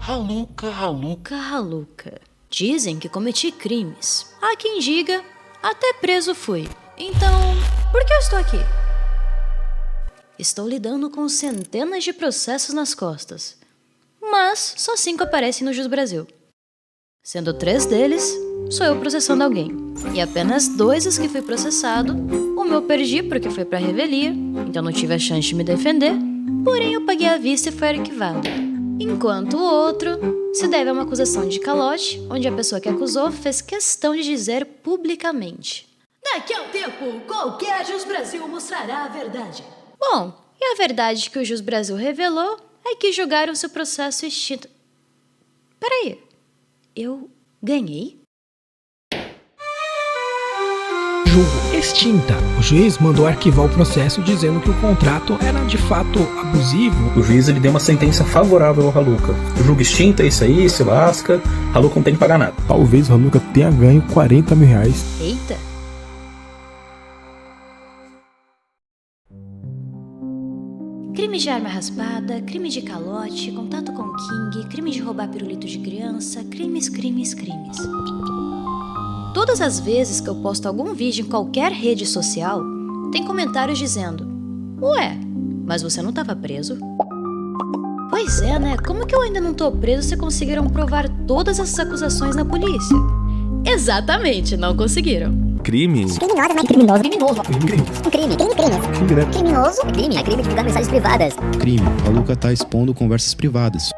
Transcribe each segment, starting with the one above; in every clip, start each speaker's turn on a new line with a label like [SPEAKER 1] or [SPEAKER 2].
[SPEAKER 1] Raluca. Dizem que cometi crimes. Há quem diga, até preso fui. Então, por que eu estou aqui? Estou lidando com centenas de processos nas costas. Mas só 5 aparecem no Jus Brasil. Sendo 3 deles, sou eu processando alguém. E apenas 2 os que fui processado. O meu perdi porque foi pra revelia, então não tive a chance de me defender. Porém, eu paguei à vista e foi arquivado. Enquanto o outro se deve a uma acusação de calote, onde a pessoa que acusou fez questão de dizer publicamente: daqui a um tempo, qualquer Jus Brasil mostrará a verdade. Bom, e a verdade que o Jus Brasil revelou é que julgaram seu processo extinto. Peraí, eu ganhei?
[SPEAKER 2] Julgo extinta. O juiz mandou arquivar o processo dizendo que o contrato era de fato abusivo.
[SPEAKER 3] O juiz ele deu uma sentença favorável ao Raluca. O julgo extinta é isso aí, se lasca. Raluca não tem que pagar nada.
[SPEAKER 4] Talvez o Raluca tenha ganho 40 mil reais.
[SPEAKER 1] Eita! Crime de arma raspada, crime de calote, contato com o King, crime de roubar pirulito de criança, crimes. Todas as vezes que eu posto algum vídeo em qualquer rede social, tem comentários dizendo: ué, mas você não estava preso? Pois é, né? Como que eu ainda não tô preso se conseguiram provar todas essas acusações na polícia? Exatamente, não conseguiram.
[SPEAKER 4] Crime?
[SPEAKER 5] Criminoso. Crime. É crime divulgar mensagens privadas.
[SPEAKER 6] Crime. A Luca tá expondo conversas privadas.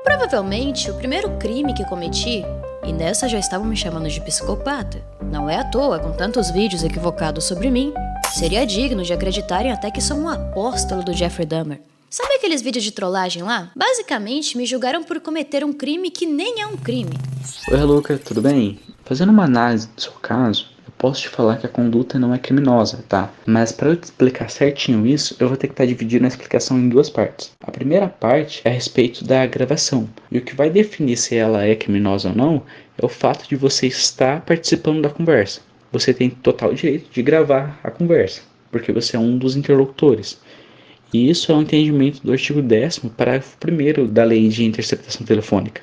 [SPEAKER 1] Provavelmente, o primeiro crime que cometi, e nessa já estavam me chamando de psicopata, não é à toa, com tantos vídeos equivocados sobre mim, seria digno de acreditarem até que sou um apóstolo do Jeffrey Dahmer. Sabe aqueles vídeos de trollagem lá? Basicamente, me julgaram por cometer um crime que nem é um crime.
[SPEAKER 7] Oi, Luca, tudo bem? Fazendo uma análise do seu caso, eu posso te falar que a conduta não é criminosa, tá? Mas para eu te explicar certinho isso, eu vou ter que estar dividindo a explicação em 2 partes. A primeira parte é a respeito da gravação. E o que vai definir se ela é criminosa ou não é o fato de você estar participando da conversa. Você tem total direito de gravar a conversa, porque você é um dos interlocutores. E isso é um entendimento do artigo 10º, parágrafo 1º da Lei de Interceptação Telefônica.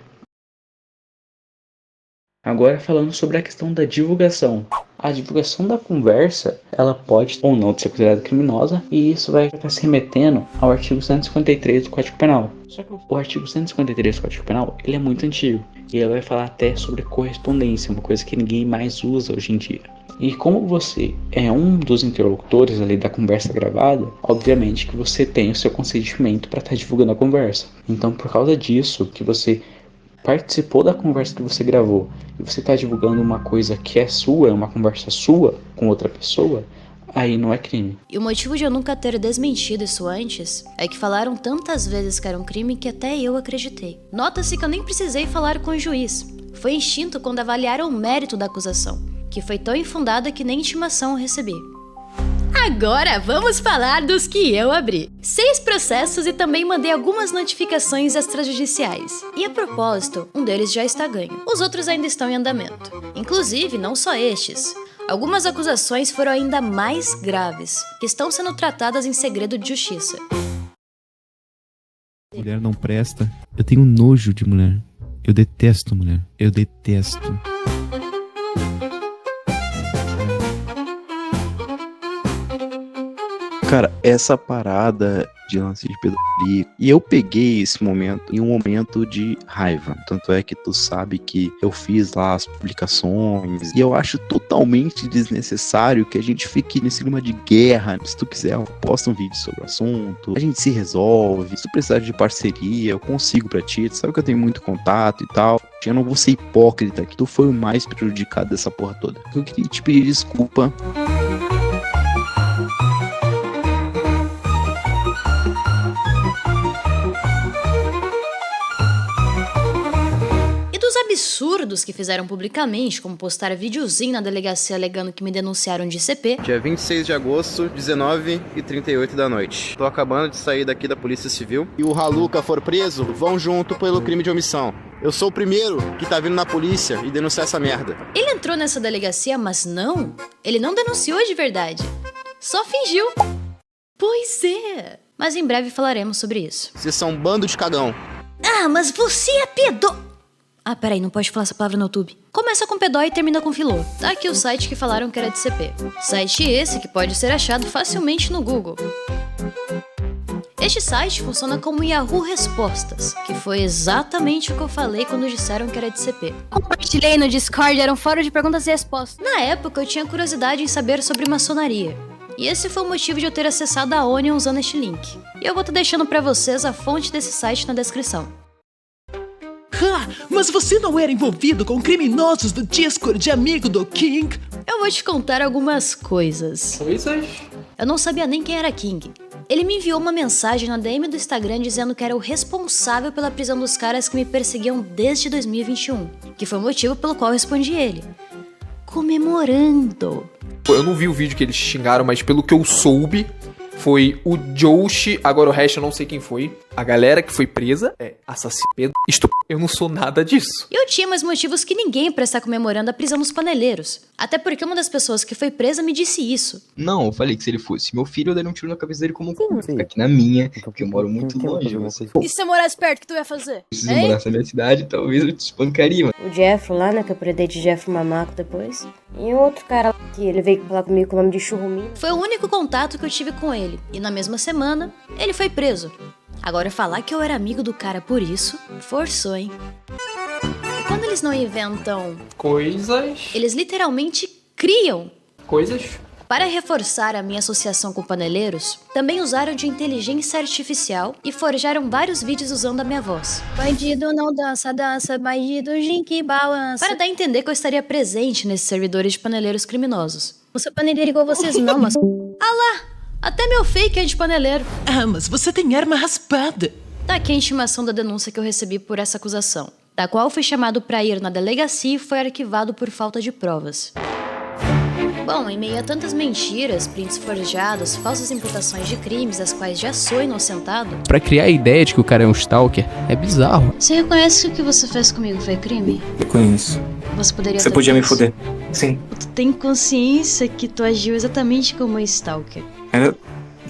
[SPEAKER 7] Agora falando sobre a questão da divulgação. A divulgação da conversa, ela pode ou não ser considerada criminosa, e isso vai estar se remetendo ao artigo 153 do Código Penal. Só que o artigo 153 do Código Penal, ele é muito antigo, e ele vai falar até sobre correspondência, uma coisa que ninguém mais usa hoje em dia. E como você é um dos interlocutores ali da conversa gravada, obviamente que você tem o seu consentimento para estar divulgando a conversa. Então, por causa disso, que você participou da conversa que você gravou e você está divulgando uma coisa que é sua, uma conversa sua com outra pessoa, aí não é crime.
[SPEAKER 1] E o motivo de eu nunca ter desmentido isso antes é que falaram tantas vezes que era um crime que até eu acreditei. Nota-se que eu nem precisei falar com o juiz. Foi instinto quando avaliaram o mérito da acusação, que foi tão infundada que nem intimação eu recebi. Agora vamos falar dos que eu abri. 6 processos e também mandei algumas notificações extrajudiciais. E a propósito, um deles já está ganho. Os outros ainda estão em andamento. Inclusive, não só estes. Algumas acusações foram ainda mais graves, que estão sendo tratadas em segredo de justiça.
[SPEAKER 6] Mulher não presta. Eu tenho nojo de mulher. Eu detesto mulher. Eu detesto. Cara, essa parada de lance de pedofilia, e eu peguei esse momento em um momento de raiva. Tanto é que tu sabe que eu fiz lá as publicações, e eu acho totalmente desnecessário que a gente fique nesse clima de guerra. Se tu quiser, eu posto um vídeo sobre o assunto, a gente se resolve. Se tu precisar de parceria, eu consigo pra ti. Tu sabe que eu tenho muito contato e tal. Eu não vou ser hipócrita, que tu foi o mais prejudicado dessa porra toda. Eu queria te pedir desculpa.
[SPEAKER 1] Absurdos que fizeram publicamente, como postar videozinho na delegacia alegando que me denunciaram de CP.
[SPEAKER 8] Dia 26 de agosto, 19h38 da noite. Tô acabando de sair daqui da Polícia Civil. E o Raluca for preso, vão junto pelo crime de omissão. Eu sou o primeiro que tá vindo na polícia e denunciar essa merda.
[SPEAKER 1] Ele entrou nessa delegacia, mas não. Ele não denunciou de verdade. Só fingiu. Pois é. Mas em breve falaremos sobre isso.
[SPEAKER 8] Vocês são um bando de cagão.
[SPEAKER 1] Ah, mas você é pedó... Ah, peraí, não pode falar essa palavra no YouTube. Começa com pedó e termina com filô. Tá aqui o site que falaram que era de CP. Site esse que pode ser achado facilmente no Google. Este site funciona como Yahoo Respostas, que foi exatamente o que eu falei quando disseram que era de CP.
[SPEAKER 9] Compartilhei no Discord, era um fórum de perguntas e respostas.
[SPEAKER 1] Na época, eu tinha curiosidade em saber sobre maçonaria. E esse foi o motivo de eu ter acessado a Onion usando este link. E eu vou estar deixando pra vocês a fonte desse site na descrição.
[SPEAKER 2] Ah, mas você não era envolvido com criminosos do Discord de amigo do King?
[SPEAKER 1] Eu vou te contar algumas coisas. Eu não sabia nem quem era King. Ele me enviou uma mensagem na DM do Instagram dizendo que era o responsável pela prisão dos caras que me perseguiam desde 2021. Que foi o motivo pelo qual eu respondi ele. Comemorando.
[SPEAKER 10] Eu não vi o vídeo que eles xingaram, mas pelo que eu soube, foi o Joshi, agora o resto eu não sei quem foi. A galera que foi presa é assassino, eu não sou nada disso.
[SPEAKER 1] E eu tinha mais motivos que ninguém pra estar comemorando a prisão dos paneleiros. Até porque uma das pessoas que foi presa me disse isso.
[SPEAKER 11] Não, eu falei que se ele fosse meu filho, eu daria um tiro na cabeça dele como fica aqui na minha, porque eu moro muito longe.
[SPEAKER 9] E se você morasse perto, o que tu ia fazer?
[SPEAKER 11] Se eu morasse na minha cidade, talvez eu te espancaria.
[SPEAKER 12] O Jeffro lá, né, que eu predei de Jeffro Mamaco depois. E o outro cara que ele veio falar comigo com o nome de Churrumino.
[SPEAKER 1] Foi o único contato que eu tive com ele. E na mesma semana, ele foi preso. Agora, falar que eu era amigo do cara por isso, forçou, hein? Quando eles não inventam
[SPEAKER 10] coisas,
[SPEAKER 1] eles literalmente criam
[SPEAKER 10] coisas.
[SPEAKER 1] Para reforçar a minha associação com paneleiros, também usaram de inteligência artificial e forjaram vários vídeos usando a minha voz.
[SPEAKER 9] Bandido não dança, dança, bandido ginque balança.
[SPEAKER 1] Para dar a entender que eu estaria presente nesses servidores de paneleiros criminosos.
[SPEAKER 9] Não sou paneleiro igual vocês não, mas...
[SPEAKER 1] Ah lá! Até meu fake é de paneleiro.
[SPEAKER 2] Ah, mas você tem arma raspada.
[SPEAKER 1] Tá aqui a intimação da denúncia que eu recebi por essa acusação, da qual fui chamado para ir na delegacia e foi arquivado por falta de provas. Bom, em meio a tantas mentiras, prints forjados, falsas imputações de crimes das quais já sou inocentado...
[SPEAKER 13] Pra criar a ideia de que o cara é um stalker, é bizarro.
[SPEAKER 1] Você reconhece que o que você fez comigo foi crime?
[SPEAKER 3] Reconheço.
[SPEAKER 1] Você poderia
[SPEAKER 3] Você
[SPEAKER 1] ter
[SPEAKER 3] podia me
[SPEAKER 1] feito?
[SPEAKER 3] foder. Sim.
[SPEAKER 1] Tu tem consciência que tu agiu exatamente como um stalker.
[SPEAKER 3] Era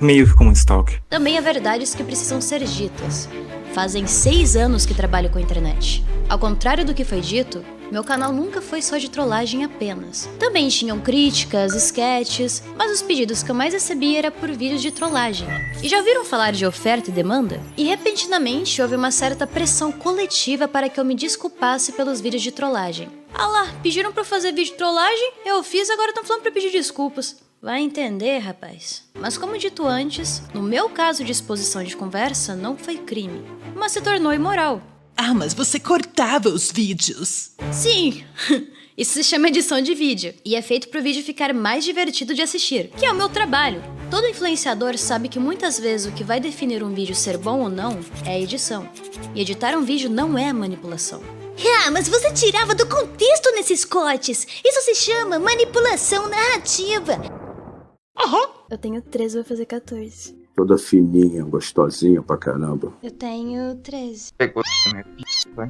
[SPEAKER 3] meio que como um stalker.
[SPEAKER 1] Também há verdades que precisam ser ditas. Fazem 6 anos que trabalho com a internet. Ao contrário do que foi dito, meu canal nunca foi só de trollagem apenas. Também tinham críticas, sketches, mas os pedidos que eu mais recebi era por vídeos de trollagem. E já ouviram falar de oferta e demanda? E repentinamente houve uma certa pressão coletiva para que eu me desculpasse pelos vídeos de trollagem. Ah lá, pediram pra eu fazer vídeo de trollagem, eu fiz, agora estão falando pra pedir desculpas. Vai entender, rapaz. Mas como dito antes, no meu caso de exposição de conversa não foi crime, mas se tornou imoral.
[SPEAKER 2] Ah, mas você cortava os vídeos.
[SPEAKER 1] Sim, isso se chama edição de vídeo e é feito pro vídeo ficar mais divertido de assistir, que é o meu trabalho. Todo influenciador sabe que muitas vezes o que vai definir um vídeo ser bom ou não é a edição. E editar um vídeo não é manipulação.
[SPEAKER 5] Ah, mas você tirava do contexto nesses cortes. Isso se chama manipulação narrativa.
[SPEAKER 9] Eu tenho 13, vou fazer 14.
[SPEAKER 14] Toda fininha, gostosinha pra caramba.
[SPEAKER 9] Eu tenho 13.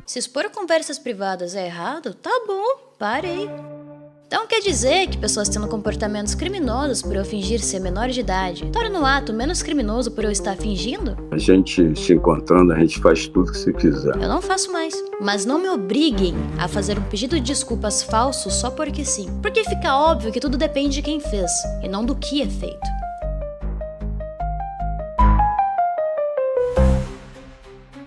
[SPEAKER 1] Se expor conversas privadas é errado, tá bom, parei. Então quer dizer que pessoas tendo comportamentos criminosos por eu fingir ser menor de idade torna o ato menos criminoso por eu estar fingindo?
[SPEAKER 14] A gente se encontrando, a gente faz tudo que você quiser.
[SPEAKER 1] Eu não faço mais. Mas não me obriguem a fazer um pedido de desculpas falso só porque sim. Porque fica óbvio que tudo depende de quem fez, e não do que é feito.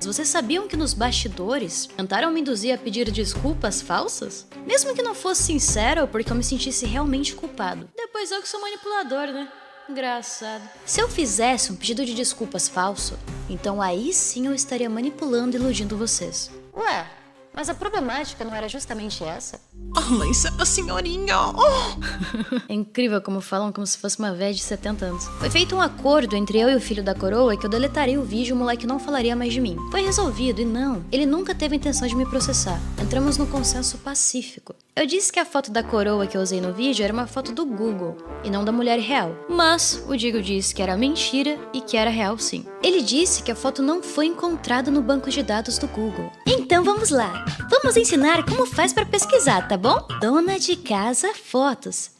[SPEAKER 1] Vocês sabiam que nos bastidores tentaram me induzir a pedir desculpas falsas? Mesmo que não fosse sincero, porque eu me sentisse realmente culpado. Depois eu que sou manipulador, né? Engraçado. Se eu fizesse um pedido de desculpas falso, então aí sim eu estaria manipulando e iludindo vocês. Ué, mas a problemática não era justamente essa?
[SPEAKER 2] Oh, mas a senhorinha... Oh.
[SPEAKER 1] É incrível como falam como se fosse uma velha de 70 anos. Foi feito um acordo entre eu e o filho da coroa que eu deletaria o vídeo e o moleque não falaria mais de mim. Foi resolvido e não, ele nunca teve a intenção de me processar. Entramos num consenso pacífico. Eu disse que a foto da coroa que eu usei no vídeo era uma foto do Google e não da mulher real. Mas o Digo disse que era mentira e que era real sim. Ele disse que a foto não foi encontrada no banco de dados do Google.
[SPEAKER 5] Então vamos lá. Vamos ensinar como faz para pesquisar, tá bom? Dona de casa fotos.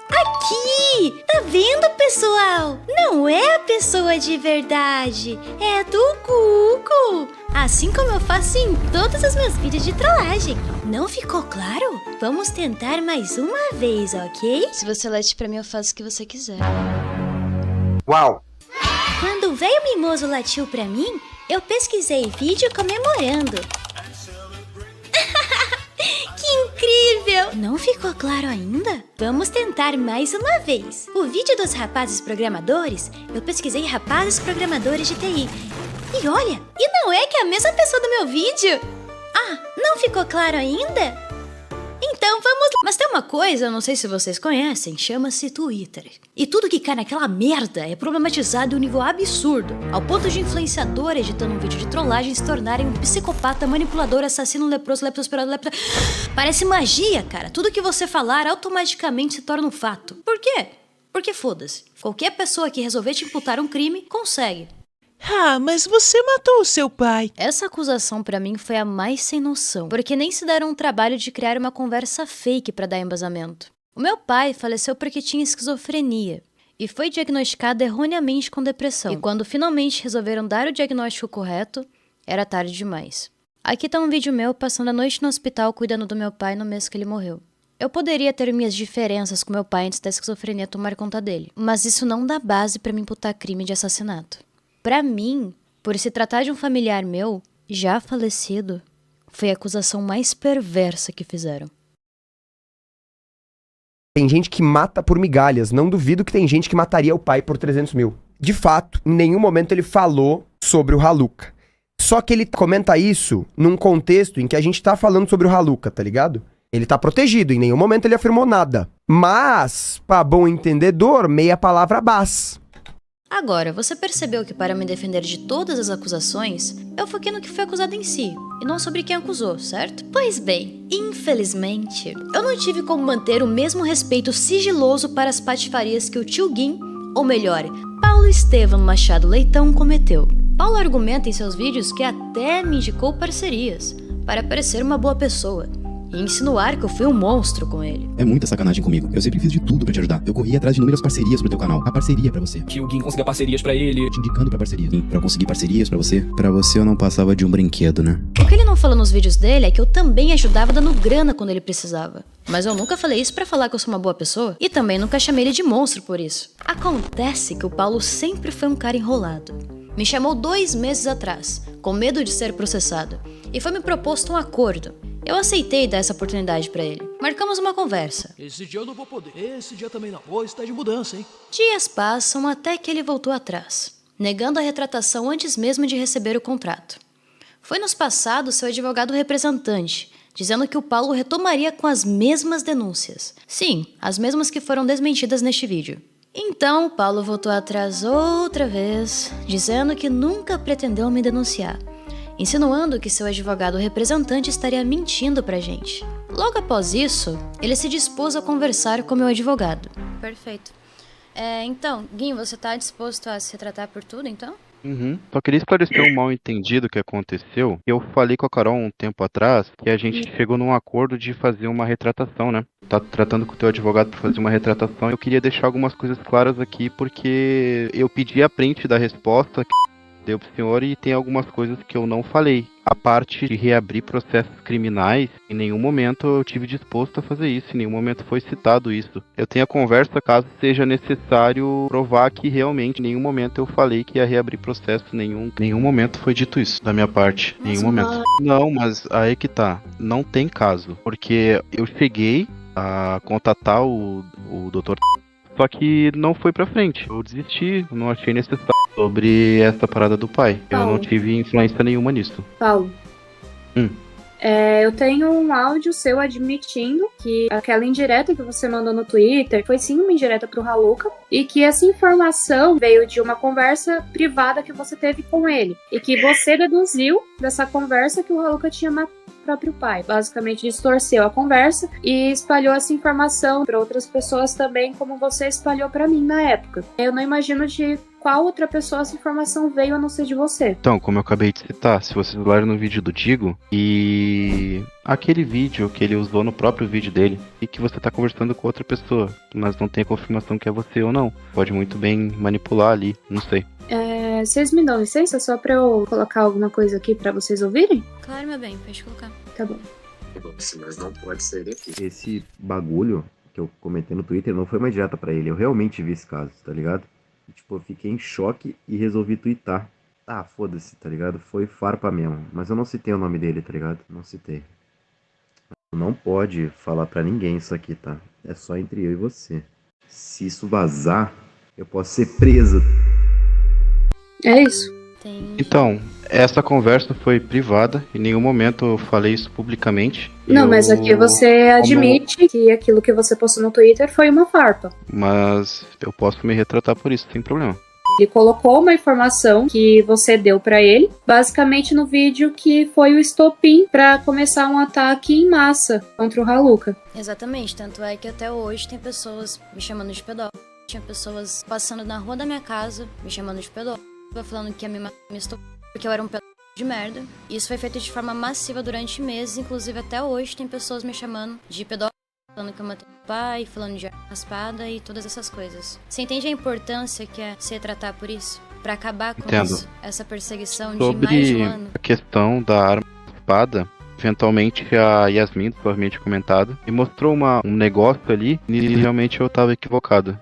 [SPEAKER 5] Aqui! Tá vendo, pessoal? Não é a pessoa de verdade, é do Google. Assim como eu faço em todos os meus vídeos de trollagem. Não ficou claro? Vamos tentar mais uma vez, ok?
[SPEAKER 1] Se você late pra mim, eu faço o que você quiser.
[SPEAKER 8] Uau!
[SPEAKER 5] Quando o velho mimoso latiu pra mim, eu pesquisei vídeo comemorando. Que incrível! Não ficou claro ainda? Vamos tentar mais uma vez. O vídeo dos rapazes programadores, eu pesquisei rapazes programadores de TI. E olha, e não é que é a mesma pessoa do meu vídeo? Ah, não ficou claro ainda? Então vamos lá. Mas tem uma coisa, eu não sei se vocês conhecem, chama-se Twitter. E tudo que cai naquela merda é problematizado em um nível absurdo, ao ponto de influenciador editando um vídeo de trollagem se tornarem um psicopata, manipulador, assassino, leproso, leptospirado, Parece magia, cara. Tudo que você falar automaticamente se torna um fato. Por quê? Porque foda-se. Qualquer pessoa que resolver te imputar um crime, consegue.
[SPEAKER 15] Ah, mas você matou o seu pai.
[SPEAKER 1] Essa acusação pra mim foi a mais sem noção, porque nem se deram o trabalho de criar uma conversa fake pra dar embasamento. O meu pai faleceu porque tinha esquizofrenia e foi diagnosticado erroneamente com depressão. E quando finalmente resolveram dar o diagnóstico correto, era tarde demais. Aqui tá um vídeo meu passando a noite no hospital cuidando do meu pai no mês que ele morreu. Eu poderia ter minhas diferenças com meu pai antes da esquizofrenia tomar conta dele, mas isso não dá base pra me imputar crime de assassinato. Pra mim, por se tratar de um familiar meu, já falecido, foi a acusação mais perversa que fizeram.
[SPEAKER 16] Tem gente que mata por migalhas. Não duvido que tem gente que mataria o pai por 300 mil. De fato, em nenhum momento ele falou sobre o Haluka. Só que ele comenta isso num contexto em que a gente tá falando sobre o Haluka, tá ligado? Ele tá protegido, em nenhum momento ele afirmou nada. Mas, pra bom entendedor, meia palavra bas.
[SPEAKER 1] Agora, você percebeu que para me defender de todas as acusações, eu foquei no que foi acusado em si, e não sobre quem acusou, certo? Pois bem, infelizmente, eu não tive como manter o mesmo respeito sigiloso para as patifarias que o tio Guim, ou melhor, Paulo Estevam Machado Leitão cometeu. Paulo argumenta em seus vídeos que até me indicou parcerias, para parecer uma boa pessoa, e insinuar que eu fui um monstro com ele.
[SPEAKER 6] É muita sacanagem comigo. Eu sempre fiz de tudo pra te ajudar. Eu corri atrás de inúmeras parcerias pro teu canal. A parceria pra você.
[SPEAKER 10] Que o Guim consiga parcerias pra ele.
[SPEAKER 6] Te indicando pra parceria. Sim, pra eu conseguir parcerias pra você. Pra você eu não passava de um brinquedo, né?
[SPEAKER 1] O que ele não falou nos vídeos dele é que eu também ajudava dando grana quando ele precisava. Mas eu nunca falei isso pra falar que eu sou uma boa pessoa. E também nunca chamei ele de monstro por isso. Acontece que o Paulo sempre foi um cara enrolado. Me chamou 2 meses atrás, com medo de ser processado. E foi me proposto um acordo. Eu aceitei dar essa oportunidade pra ele. Marcamos uma conversa.
[SPEAKER 2] Esse dia eu não vou poder. Esse dia também não. Pô, isso tá de mudança, hein?
[SPEAKER 1] Dias passam até que ele voltou atrás, negando a retratação antes mesmo de receber o contrato. Foi nos passado seu advogado representante, dizendo que o Paulo retomaria com as mesmas denúncias. Sim, as mesmas que foram desmentidas neste vídeo. Então, Paulo voltou atrás outra vez, dizendo que nunca pretendeu me denunciar, insinuando que seu advogado representante estaria mentindo pra gente. Logo após isso, ele se dispôs a conversar com meu advogado. Perfeito. Então, Guim, você tá disposto a se retratar por tudo, então?
[SPEAKER 6] Só queria esclarecer um mal entendido que aconteceu. Eu falei com a Carol um tempo atrás que a gente chegou num acordo de fazer uma retratação, né? Tá tratando com o teu advogado para fazer uma retratação. Eu queria deixar algumas coisas claras aqui, porque eu pedi a print da resposta que deu pro senhor e tem algumas coisas que eu não falei. A parte de reabrir processos criminais, em nenhum momento eu tive disposto a fazer isso, em nenhum momento foi citado isso. Eu tenho a conversa caso seja necessário provar que realmente em nenhum momento eu falei que ia reabrir processo, nenhum momento foi dito isso da minha parte, nenhum momento. Não, mas aí que tá, não tem caso, porque eu cheguei a contatar o doutor, só que não foi pra frente, eu desisti, não achei necessário. Sobre essa parada do pai. Paulo. Eu não tive influência nenhuma nisso.
[SPEAKER 17] Paulo. Eu tenho um áudio seu admitindo que aquela indireta que você mandou no Twitter foi sim uma indireta pro Haluka e que essa informação veio de uma conversa privada que você teve com ele e que você deduziu dessa conversa que o Haluka tinha matado o próprio pai. Basicamente distorceu a conversa e espalhou essa informação para outras pessoas também, como você espalhou para mim na época. Eu não imagino de qual outra pessoa essa informação veio a não ser de você.
[SPEAKER 6] Então, como eu acabei de citar, se vocês olharem no vídeo do Digo e aquele vídeo que ele usou no próprio vídeo dele e que você tá conversando com outra pessoa, mas não tem a confirmação que é você ou não. Pode muito bem manipular ali, não sei.
[SPEAKER 17] Vocês me dão licença só pra eu colocar alguma coisa aqui pra vocês ouvirem?
[SPEAKER 1] Claro, meu bem, pode colocar.
[SPEAKER 17] Tá bom.
[SPEAKER 18] Mas não pode sair daqui.
[SPEAKER 19] Esse bagulho que eu comentei no Twitter não foi uma indireta pra ele. Eu realmente vi esse caso, tá ligado? E, tipo, eu fiquei em choque e resolvi twittar. Ah, foda-se, tá ligado? Foi farpa mesmo. Mas eu não citei o nome dele, tá ligado? Não citei. Não pode falar pra ninguém isso aqui, tá? É só entre eu e você. Se isso vazar, eu posso ser presa.
[SPEAKER 17] É isso.
[SPEAKER 6] Então, essa conversa foi privada. Em nenhum momento eu falei isso publicamente.
[SPEAKER 17] Não, mas aqui você admite que aquilo que você postou no Twitter foi uma farpa.
[SPEAKER 6] Mas eu posso me retratar por isso, sem problema.
[SPEAKER 17] Ele colocou uma informação que você deu pra ele, basicamente no vídeo que foi o estopim pra começar um ataque em massa contra o Haluka.
[SPEAKER 1] Exatamente, tanto é que até hoje tem pessoas me chamando de pedófilo. Tinha pessoas passando na rua da minha casa me chamando de pedófilo, falando que ia me estuprar porque eu era um pedófilo de merda. Isso foi feito de forma massiva durante meses, inclusive até hoje tem pessoas me chamando de pedófilo, falando que eu matei meu pai, falando de arma raspada e todas essas coisas. Você entende a importância que é se tratar por isso? Pra acabar com essa perseguição de mais de um ano?
[SPEAKER 6] Sobre a questão da arma raspada, eventualmente a Yasmin, provavelmente comentado, me mostrou um negócio ali e realmente eu tava equivocado.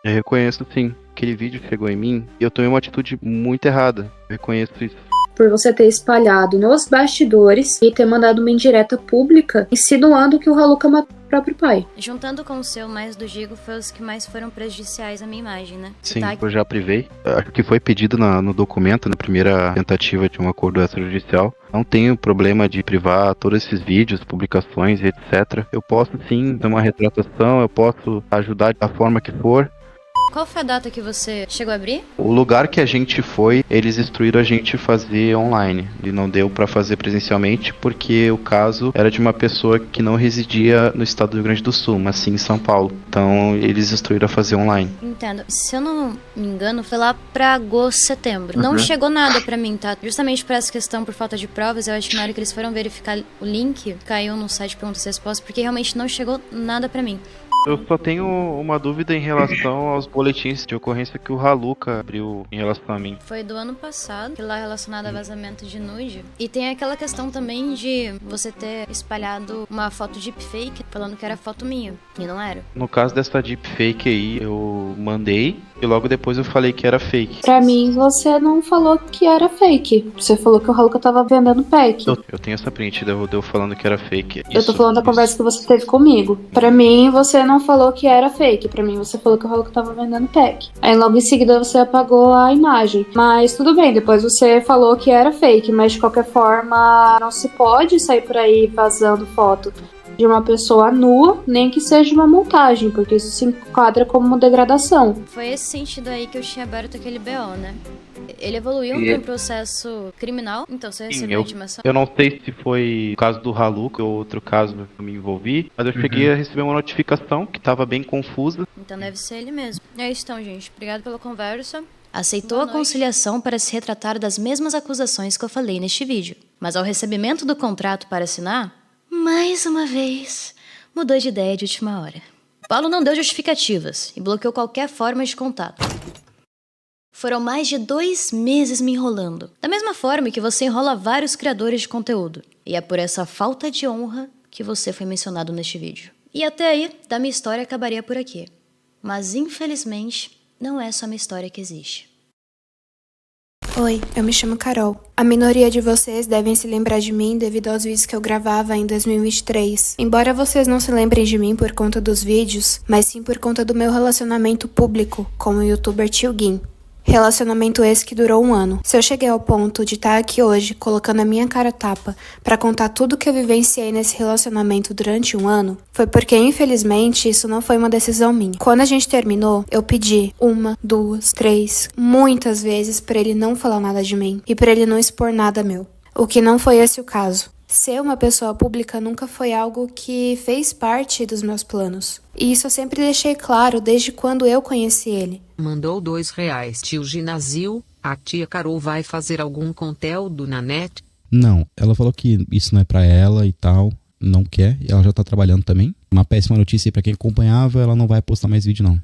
[SPEAKER 6] Eu reconheço sim, aquele vídeo chegou em mim e eu tomei uma atitude muito errada. Eu reconheço isso.
[SPEAKER 17] Por você ter espalhado nos bastidores e ter mandado uma indireta pública insinuando que o Haluka matou o próprio pai.
[SPEAKER 1] Juntando com o seu mais do Gigo, foi os que mais foram prejudiciais à minha imagem, né?
[SPEAKER 6] Sim, eu já privei. Acho que foi pedido no documento, na primeira tentativa de um acordo extrajudicial. Não tenho problema de privar todos esses vídeos, publicações, etc. Eu posso sim dar uma retratação, eu posso ajudar da forma que for.
[SPEAKER 1] Qual foi a data que você chegou a abrir?
[SPEAKER 6] O lugar que a gente foi, eles instruíram a gente fazer online. E não deu pra fazer presencialmente, porque o caso era de uma pessoa que não residia no estado do Rio Grande do Sul, mas sim em São Paulo. Então, eles instruíram a fazer online.
[SPEAKER 1] Entendo. Se eu não me engano, foi lá pra agosto, setembro. Não chegou nada pra mim, tá? Justamente por essa questão, por falta de provas, eu acho que na hora que eles foram verificar o link, caiu no site Perguntas e Respostas, porque realmente não chegou nada pra mim.
[SPEAKER 6] Eu só tenho uma dúvida em relação aos boletins de ocorrência que o Haluka abriu em relação a mim.
[SPEAKER 1] Foi do ano passado, que lá relacionado a vazamento de nude. E tem aquela questão também de você ter espalhado uma foto deepfake falando que era foto minha, e não era.
[SPEAKER 6] No caso dessa deepfake aí, eu mandei e logo depois eu falei que era fake.
[SPEAKER 17] Pra mim, você não falou que era fake. Você falou que o Haluka tava vendendo pack.
[SPEAKER 6] Eu tenho essa print de eu falando que era fake.
[SPEAKER 17] Eu tô falando da conversa que você teve comigo. Pra mim, você não falou que era fake. Pra mim, você falou que o Haluka tava vendendo pack. Aí logo em seguida você apagou a imagem. Mas tudo bem, depois você falou que era fake. Mas de qualquer forma, não se pode sair por aí vazando foto de uma pessoa nua, nem que seja uma montagem, porque isso se enquadra como uma degradação.
[SPEAKER 1] Foi esse sentido aí que eu tinha aberto aquele BO, né? Ele evoluiu para um processo criminal, então você recebeu a intimação?
[SPEAKER 6] Eu não sei se foi o caso do Haluka ou outro caso que eu me envolvi, mas eu cheguei a receber uma notificação que estava bem confusa.
[SPEAKER 1] Então deve ser ele mesmo. É isso então, gente. Obrigado pela conversa. Aceitou a conciliação para se retratar das mesmas acusações que eu falei neste vídeo. Mas ao recebimento do contrato para assinar, mais uma vez, mudou de ideia de última hora. Paulo não deu justificativas e bloqueou qualquer forma de contato. Foram mais de 2 meses me enrolando. Da mesma forma que você enrola vários criadores de conteúdo. E é por essa falta de honra que você foi mencionado neste vídeo. E até aí, da minha história acabaria por aqui. Mas infelizmente, não é só minha história que existe.
[SPEAKER 20] Oi, eu me chamo Carol. A minoria de vocês devem se lembrar de mim devido aos vídeos que eu gravava em 2023. Embora vocês não se lembrem de mim por conta dos vídeos, mas sim por conta do meu relacionamento público com o youtuber Tio Gin. Relacionamento esse que durou 1 ano. Se eu cheguei ao ponto de estar aqui hoje colocando a minha cara a tapa pra contar tudo que eu vivenciei nesse relacionamento durante 1 ano, foi porque infelizmente isso não foi uma decisão minha. Quando a gente terminou, eu pedi 1, 2, 3, muitas vezes pra ele não falar nada de mim e pra ele não expor nada meu. O que não foi esse o caso. Ser uma pessoa pública nunca foi algo que fez parte dos meus planos. E isso eu sempre deixei claro desde quando eu conheci ele.
[SPEAKER 21] Mandou R$2, tio Ginásio. A tia Carol vai fazer algum conteúdo na net?
[SPEAKER 4] Não, ela falou que isso não é pra ela e tal, não quer, e ela já tá trabalhando também. Uma péssima notícia aí pra quem acompanhava, ela não vai postar mais vídeo não.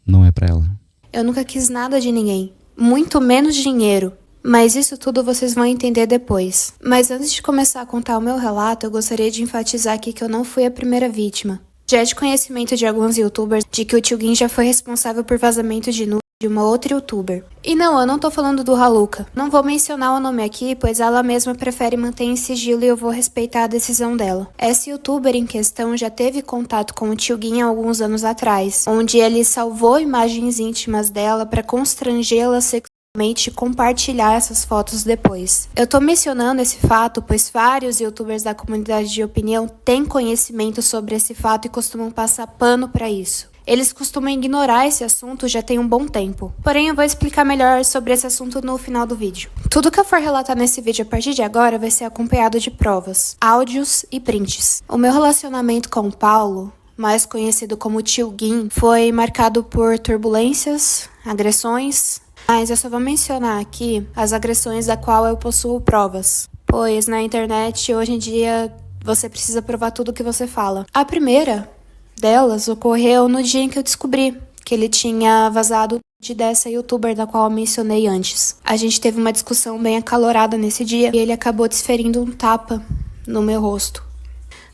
[SPEAKER 4] Não é pra ela.
[SPEAKER 20] Eu nunca quis nada de ninguém. muito menos dinheiro. Mas isso tudo vocês vão entender depois. Mas antes de começar a contar o meu relato, eu gostaria de enfatizar aqui que eu não fui a primeira vítima. Já é de conhecimento de alguns youtubers de que o Tio Gin já foi responsável por vazamento de nude de uma outra youtuber. E não, eu não tô falando do Haluka. Não vou mencionar o nome aqui, pois ela mesma prefere manter em sigilo e eu vou respeitar a decisão dela. Essa youtuber em questão já teve contato com o Tio Gin há alguns anos atrás, onde ele salvou imagens íntimas dela para constrangê-la sexualmente e compartilhar essas fotos depois. Eu tô mencionando esse fato, pois vários youtubers da comunidade de opinião têm conhecimento sobre esse fato e costumam passar pano pra isso. Eles costumam ignorar esse assunto já tem um bom tempo. Porém, eu vou explicar melhor sobre esse assunto no final do vídeo. Tudo que eu for relatar nesse vídeo a partir de agora vai ser acompanhado de provas, áudios e prints. O meu relacionamento com o Paulo, mais conhecido como Tio Gin, foi marcado por turbulências, agressões, mas eu só vou mencionar aqui as agressões da qual eu possuo provas, pois na internet hoje em dia você precisa provar tudo que você fala. A primeira delas ocorreu no dia em que eu descobri que ele tinha vazado dessa youtuber da qual eu mencionei antes. A gente teve uma discussão bem acalorada nesse dia e ele acabou desferindo um tapa no meu rosto.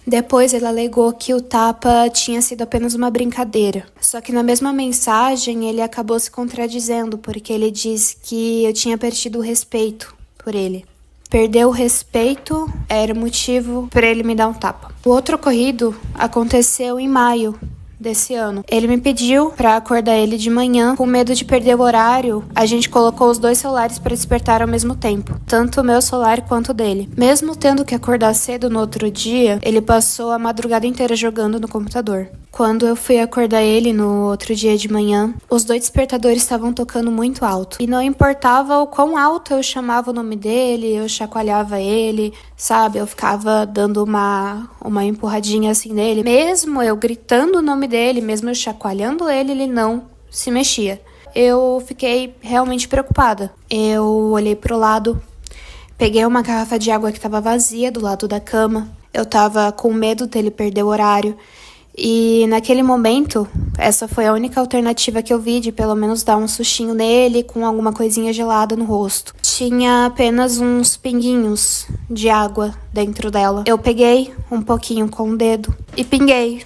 [SPEAKER 20] Depois ele alegou que o tapa tinha sido apenas uma brincadeira. Só que na mesma mensagem ele acabou se contradizendo, porque ele disse que eu tinha perdido o respeito por ele. Perder o respeito era o motivo para ele me dar um tapa. O outro ocorrido aconteceu em maio desse ano. Ele me pediu para acordar ele de manhã. Com medo de perder o horário, a gente colocou os dois celulares para despertar ao mesmo tempo, tanto o meu celular quanto o dele. Mesmo tendo que acordar cedo no outro dia, ele passou a madrugada inteira jogando no computador. Quando eu fui acordar ele no outro dia de manhã, os dois despertadores estavam tocando muito alto. E não importava o quão alto eu chamava o nome dele, eu chacoalhava ele, sabe? Eu ficava dando uma empurradinha assim nele. Mesmo eu gritando o nome dele, mesmo eu chacoalhando ele, ele não se mexia. Eu fiquei realmente preocupada. Eu olhei pro lado, peguei uma garrafa de água que estava vazia do lado da cama. Eu tava com medo dele perder o horário. E naquele momento, essa foi a única alternativa que eu vi de pelo menos dar um sustinho nele com alguma coisinha gelada no rosto. Tinha apenas uns pinguinhos de água dentro dela. Eu peguei um pouquinho com o dedo e pinguei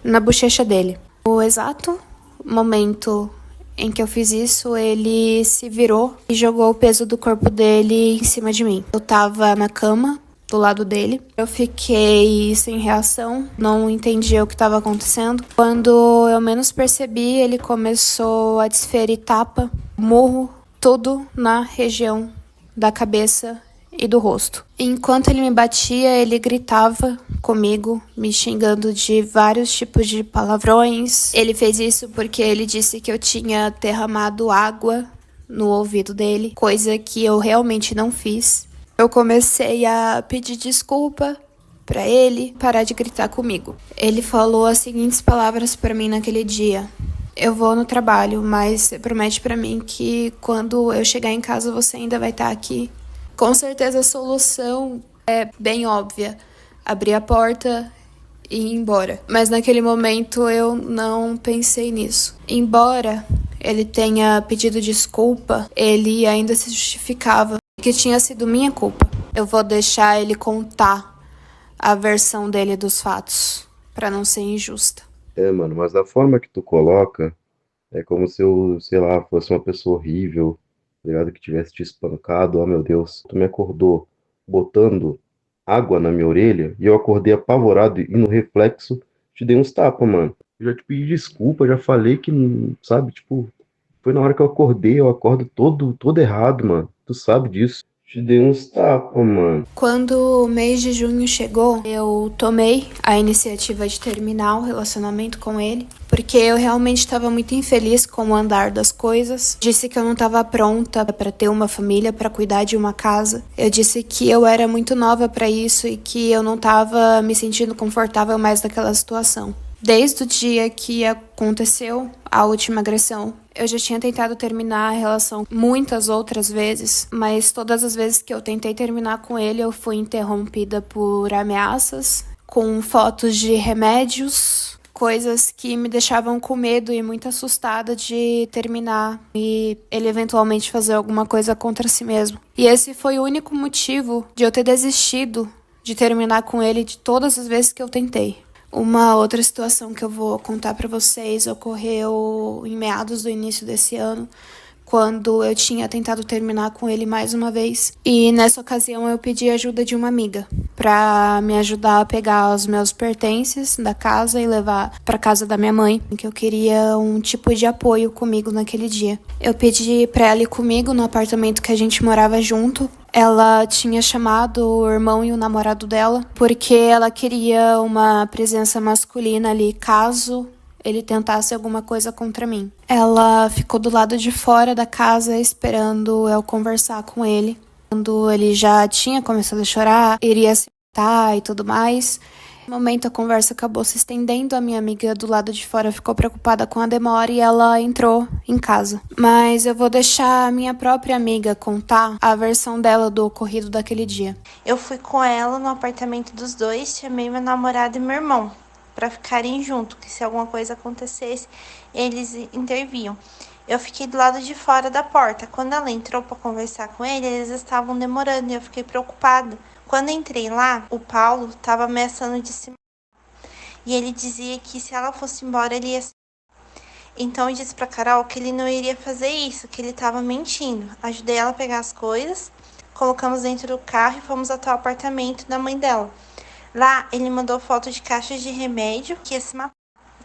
[SPEAKER 20] na bochecha dele. No exato momento em que eu fiz isso, ele se virou e jogou o peso do corpo dele em cima de mim. Eu tava na cama do lado dele. Eu fiquei sem reação, não entendia o que estava acontecendo. Quando eu menos percebi, ele começou a desferir tapa, murro, tudo na região da cabeça e do rosto. Enquanto ele me batia, ele gritava comigo, me xingando de vários tipos de palavrões. Ele fez isso porque ele disse que eu tinha derramado água no ouvido dele, coisa que eu realmente não fiz. Eu comecei a pedir desculpa pra ele parar de gritar comigo. Ele falou as seguintes palavras pra mim naquele dia: eu vou no trabalho, mas você promete pra mim que quando eu chegar em casa você ainda vai estar aqui. Com certeza a solução é bem óbvia: abrir a porta e ir embora. Mas naquele momento eu não pensei nisso. Embora ele tenha pedido desculpa, ele ainda se justificava que tinha sido minha culpa. Eu vou deixar ele contar a versão dele dos fatos, pra não ser injusta.
[SPEAKER 19] Mano, mas da forma que tu coloca, é como se eu, sei lá, fosse uma pessoa horrível, tá ligado? Que tivesse te espancado. Oh, meu Deus. Tu me acordou botando água na minha orelha e eu acordei apavorado e no reflexo te dei uns tapas, mano. Eu já te pedi desculpa, já falei que, sabe, tipo, foi na hora que eu acordei, eu acordo todo errado, mano. Tu sabe disso. Te dei uns tapas, mano.
[SPEAKER 20] Quando o mês de junho chegou, eu tomei a iniciativa de terminar o relacionamento com ele, porque eu realmente estava muito infeliz com o andar das coisas. Disse que eu não estava pronta para ter uma família, para cuidar de uma casa. Eu disse que eu era muito nova para isso e que eu não estava me sentindo confortável mais naquela situação. Desde o dia que aconteceu a última agressão, eu já tinha tentado terminar a relação muitas outras vezes, mas todas as vezes que eu tentei terminar com ele, eu fui interrompida por ameaças, com fotos de remédios, coisas que me deixavam com medo e muito assustada de terminar e ele eventualmente fazer alguma coisa contra si mesmo. E esse foi o único motivo de eu ter desistido de terminar com ele de todas as vezes que eu tentei. Uma outra situação que eu vou contar pra vocês ocorreu em meados do início desse ano, quando eu tinha tentado terminar com ele mais uma vez. E nessa ocasião eu pedi ajuda de uma amiga pra me ajudar a pegar os meus pertences da casa e levar pra casa da minha mãe, que eu queria um tipo de apoio comigo naquele dia. Eu pedi pra ela ir comigo no apartamento que a gente morava junto. Ela tinha chamado o irmão e o namorado dela porque ela queria uma presença masculina ali caso ele tentasse alguma coisa contra mim. Ela ficou do lado de fora da casa esperando eu conversar com ele. Quando ele já tinha começado a chorar, iria se matar e tudo mais. No momento a conversa acabou se estendendo, a minha amiga do lado de fora ficou preocupada com a demora e ela entrou em casa. Mas eu vou deixar a minha própria amiga contar a versão dela do ocorrido daquele dia.
[SPEAKER 7] Eu fui com ela no apartamento dos dois, chamei meu namorado e meu irmão para ficarem junto, que se alguma coisa acontecesse, eles interviam. Eu fiquei do lado de fora da porta. Quando ela entrou para conversar com ele, eles estavam demorando e eu fiquei preocupada. Quando entrei lá, o Paulo estava ameaçando de se matar. E ele dizia que se ela fosse embora, ele ia se matar. Então eu disse para Carol que ele não iria fazer isso, que ele estava mentindo. Ajudei ela a pegar as coisas, colocamos dentro do carro e fomos até o apartamento da mãe dela. Lá, ele mandou foto de caixas de remédio que ia se matar.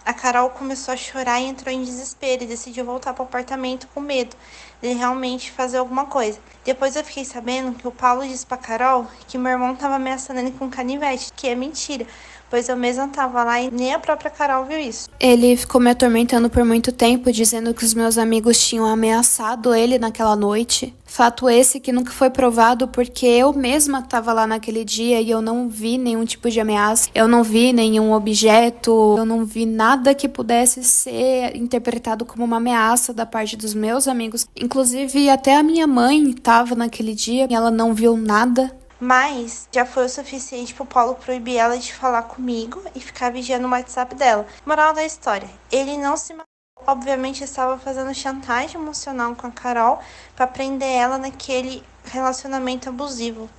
[SPEAKER 7] A Carol começou a chorar e entrou em desespero e decidiu voltar para o apartamento com medo de realmente fazer alguma coisa. Depois eu fiquei sabendo que o Paulo disse para Carol que meu irmão estava ameaçando ele com canivete, que é mentira, pois eu mesma estava lá e nem a própria Carol viu isso.
[SPEAKER 20] Ele ficou me atormentando por muito tempo, dizendo que os meus amigos tinham ameaçado ele naquela noite. Fato esse que nunca foi provado porque eu mesma estava lá naquele dia e eu não vi nenhum tipo de ameaça. Eu não vi nenhum objeto, eu não vi nada que pudesse ser interpretado como uma ameaça da parte dos meus amigos. Inclusive, até a minha mãe estava naquele dia e ela não viu nada.
[SPEAKER 7] Mas já foi o suficiente pro Paulo proibir ela de falar comigo e ficar vigiando o WhatsApp dela. Moral da história, ele não se matou. Obviamente estava fazendo chantagem emocional com a Carol para prender ela naquele relacionamento abusivo.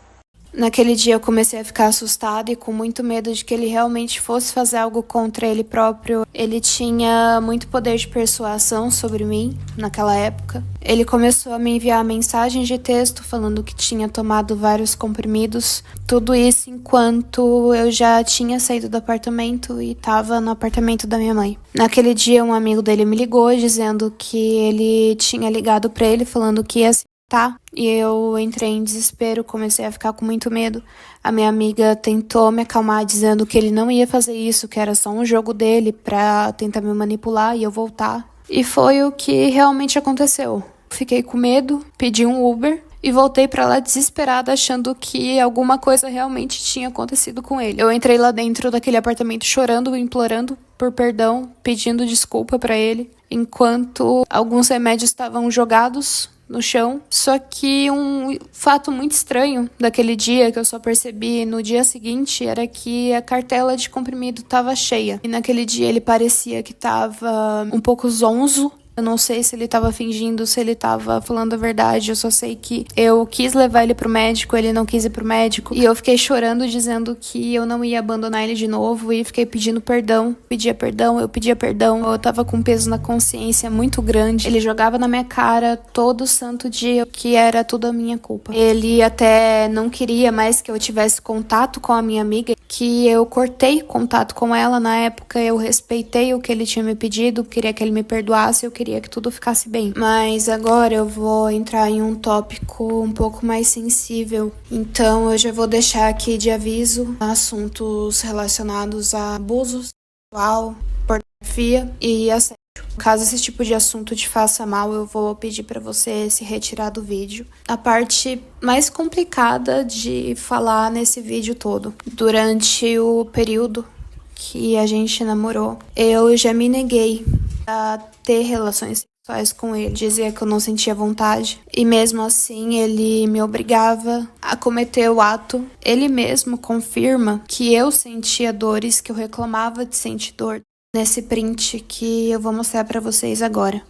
[SPEAKER 20] Naquele dia eu comecei a ficar assustada e com muito medo de que ele realmente fosse fazer algo contra ele próprio. Ele tinha muito poder de persuasão sobre mim naquela época. Ele começou a me enviar mensagens de texto falando que tinha tomado vários comprimidos. Tudo isso enquanto eu já tinha saído do apartamento e estava no apartamento da minha mãe. Naquele dia um amigo dele me ligou dizendo que ele tinha ligado para ele falando que ia se matar. E eu entrei em desespero, comecei a ficar com muito medo. A minha amiga tentou me acalmar dizendo que ele não ia fazer isso, que era só um jogo dele pra tentar me manipular e eu voltar. E foi o que realmente aconteceu. Fiquei com medo, pedi um Uber e voltei pra lá desesperada, achando que alguma coisa realmente tinha acontecido com ele. Eu entrei lá dentro daquele apartamento chorando, implorando por perdão, pedindo desculpa pra ele, enquanto alguns remédios estavam jogados no chão. Só que um fato muito estranho daquele dia, que eu só percebi no dia seguinte, era que a cartela de comprimido estava cheia. E naquele dia ele parecia que estava um pouco zonzo. Eu não sei se ele tava fingindo, se ele tava falando a verdade. Eu só sei que eu quis levar ele pro médico, ele não quis ir pro médico. E eu fiquei chorando, dizendo que eu não ia abandonar ele de novo. E fiquei pedindo perdão. Pedia perdão, eu pedia perdão. Eu tava com um peso na consciência muito grande. Ele jogava na minha cara todo santo dia que era tudo a minha culpa. Ele até não queria mais que eu tivesse contato com a minha amiga, que eu cortei contato com ela na época. Eu respeitei o que ele tinha me pedido, queria que ele me perdoasse, eu queria que tudo ficasse bem. Mas agora eu vou entrar em um tópico um pouco mais sensível. Então eu já vou deixar aqui de aviso assuntos relacionados a abuso sexual, pornografia e assédio. Caso esse tipo de assunto te faça mal, eu vou pedir pra você se retirar do vídeo. A parte mais complicada de falar nesse vídeo todo, durante o período que a gente namorou, eu já me neguei a ter relações sexuais com ele. Dizia que eu não sentia vontade e mesmo assim ele me obrigava a cometer o ato. Ele mesmo confirma que eu sentia dores, que eu reclamava de sentir dor. nesse print que eu vou mostrar pra vocês agora.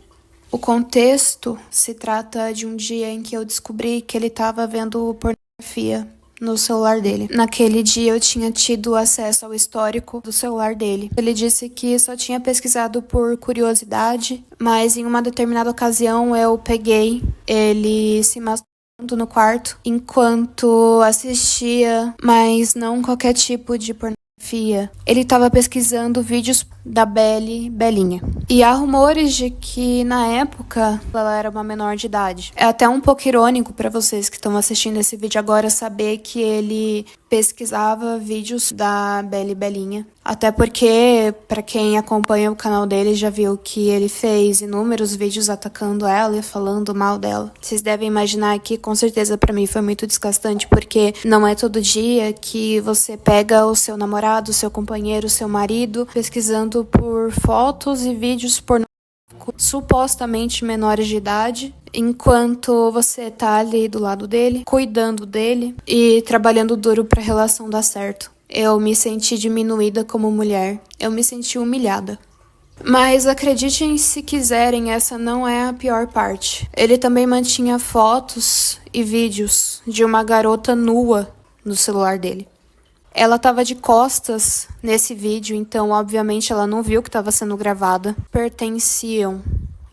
[SPEAKER 20] O contexto se trata de um dia em que eu descobri que ele estava vendo pornografia no celular dele. Naquele dia eu tinha tido acesso ao histórico do celular dele. Ele disse que só tinha pesquisado por curiosidade, mas em uma determinada ocasião eu peguei ele se masturbando no quarto enquanto assistia, mas não qualquer tipo de pornografia. Ele estava pesquisando vídeos da Belinha. E há rumores de que, na época, ela era uma menor de idade. É até um pouco irônico para vocês que estão assistindo esse vídeo agora saber que ele pesquisava vídeos da Belinha. Até porque, para quem acompanha o canal dele, já viu que ele fez inúmeros vídeos atacando ela e falando mal dela. Vocês devem imaginar que, com certeza, para mim foi muito desgastante, porque não é todo dia que você pega o seu namorado, o seu companheiro, o seu marido, pesquisando por fotos e vídeos pornográficos supostamente menores de idade, enquanto você tá ali do lado dele, cuidando dele e trabalhando duro pra relação dar certo. Eu me senti diminuída como mulher, eu me senti humilhada. Mas acreditem se quiserem, essa não é a pior parte. Ele também mantinha fotos e vídeos de uma garota nua no celular dele. Ela estava de costas nesse vídeo, então obviamente ela não viu que estava sendo gravada. Pertenciam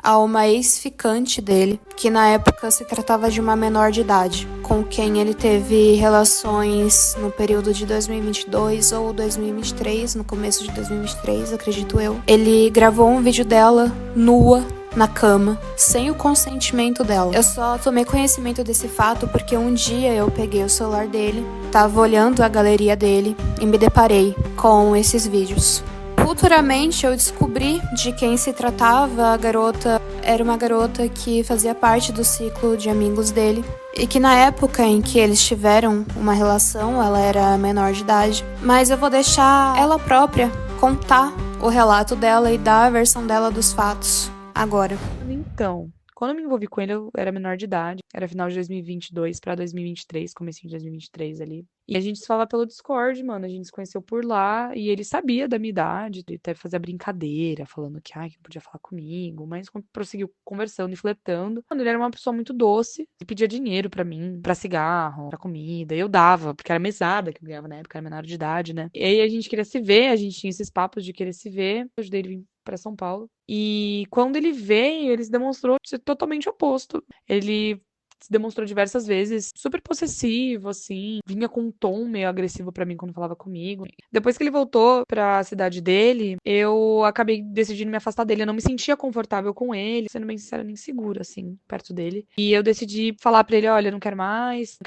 [SPEAKER 20] a uma ex-ficante dele, que na época se tratava de uma menor de idade, com quem ele teve relações no período de 2022 ou 2023, no começo de 2023, acredito eu. Ele gravou um vídeo dela nua na cama, sem o consentimento dela. Eu só tomei conhecimento desse fato porque um dia eu peguei o celular dele, tava olhando a galeria dele e me deparei com esses vídeos. Futuramente eu descobri de quem se tratava. A garota era uma garota que fazia parte do ciclo de amigos dele e que na época em que eles tiveram uma relação, ela era menor de idade. Mas eu vou deixar ela própria contar o relato dela e dar a versão dela dos fatos agora.
[SPEAKER 11] Então, quando eu me envolvi com ele, eu era menor de idade. Era final de 2022 pra 2023, comecinho de 2023 ali. E a gente se falava pelo Discord, mano. A gente se conheceu por lá. E ele sabia da minha idade. Ele até fazia brincadeira, falando que não podia falar comigo. Mas prosseguiu conversando e flertando. Mano, ele era uma pessoa muito doce. Ele pedia dinheiro pra mim, pra cigarro, pra comida. Eu dava, porque era mesada que eu ganhava na época, era menor de idade, né? E aí a gente queria se ver, a gente tinha esses papos de querer se ver. Eu ajudei ele a vir pra São Paulo. E quando ele veio, ele se demonstrou ser totalmente oposto. Ele se demonstrou diversas vezes super possessivo, assim, vinha com um tom meio agressivo pra mim quando falava comigo. Depois que ele voltou pra cidade dele, eu acabei decidindo me afastar dele. Eu não me sentia confortável com ele, sendo bem sincera, nem segura, assim, perto dele. E eu decidi falar pra ele, olha, não quero mais,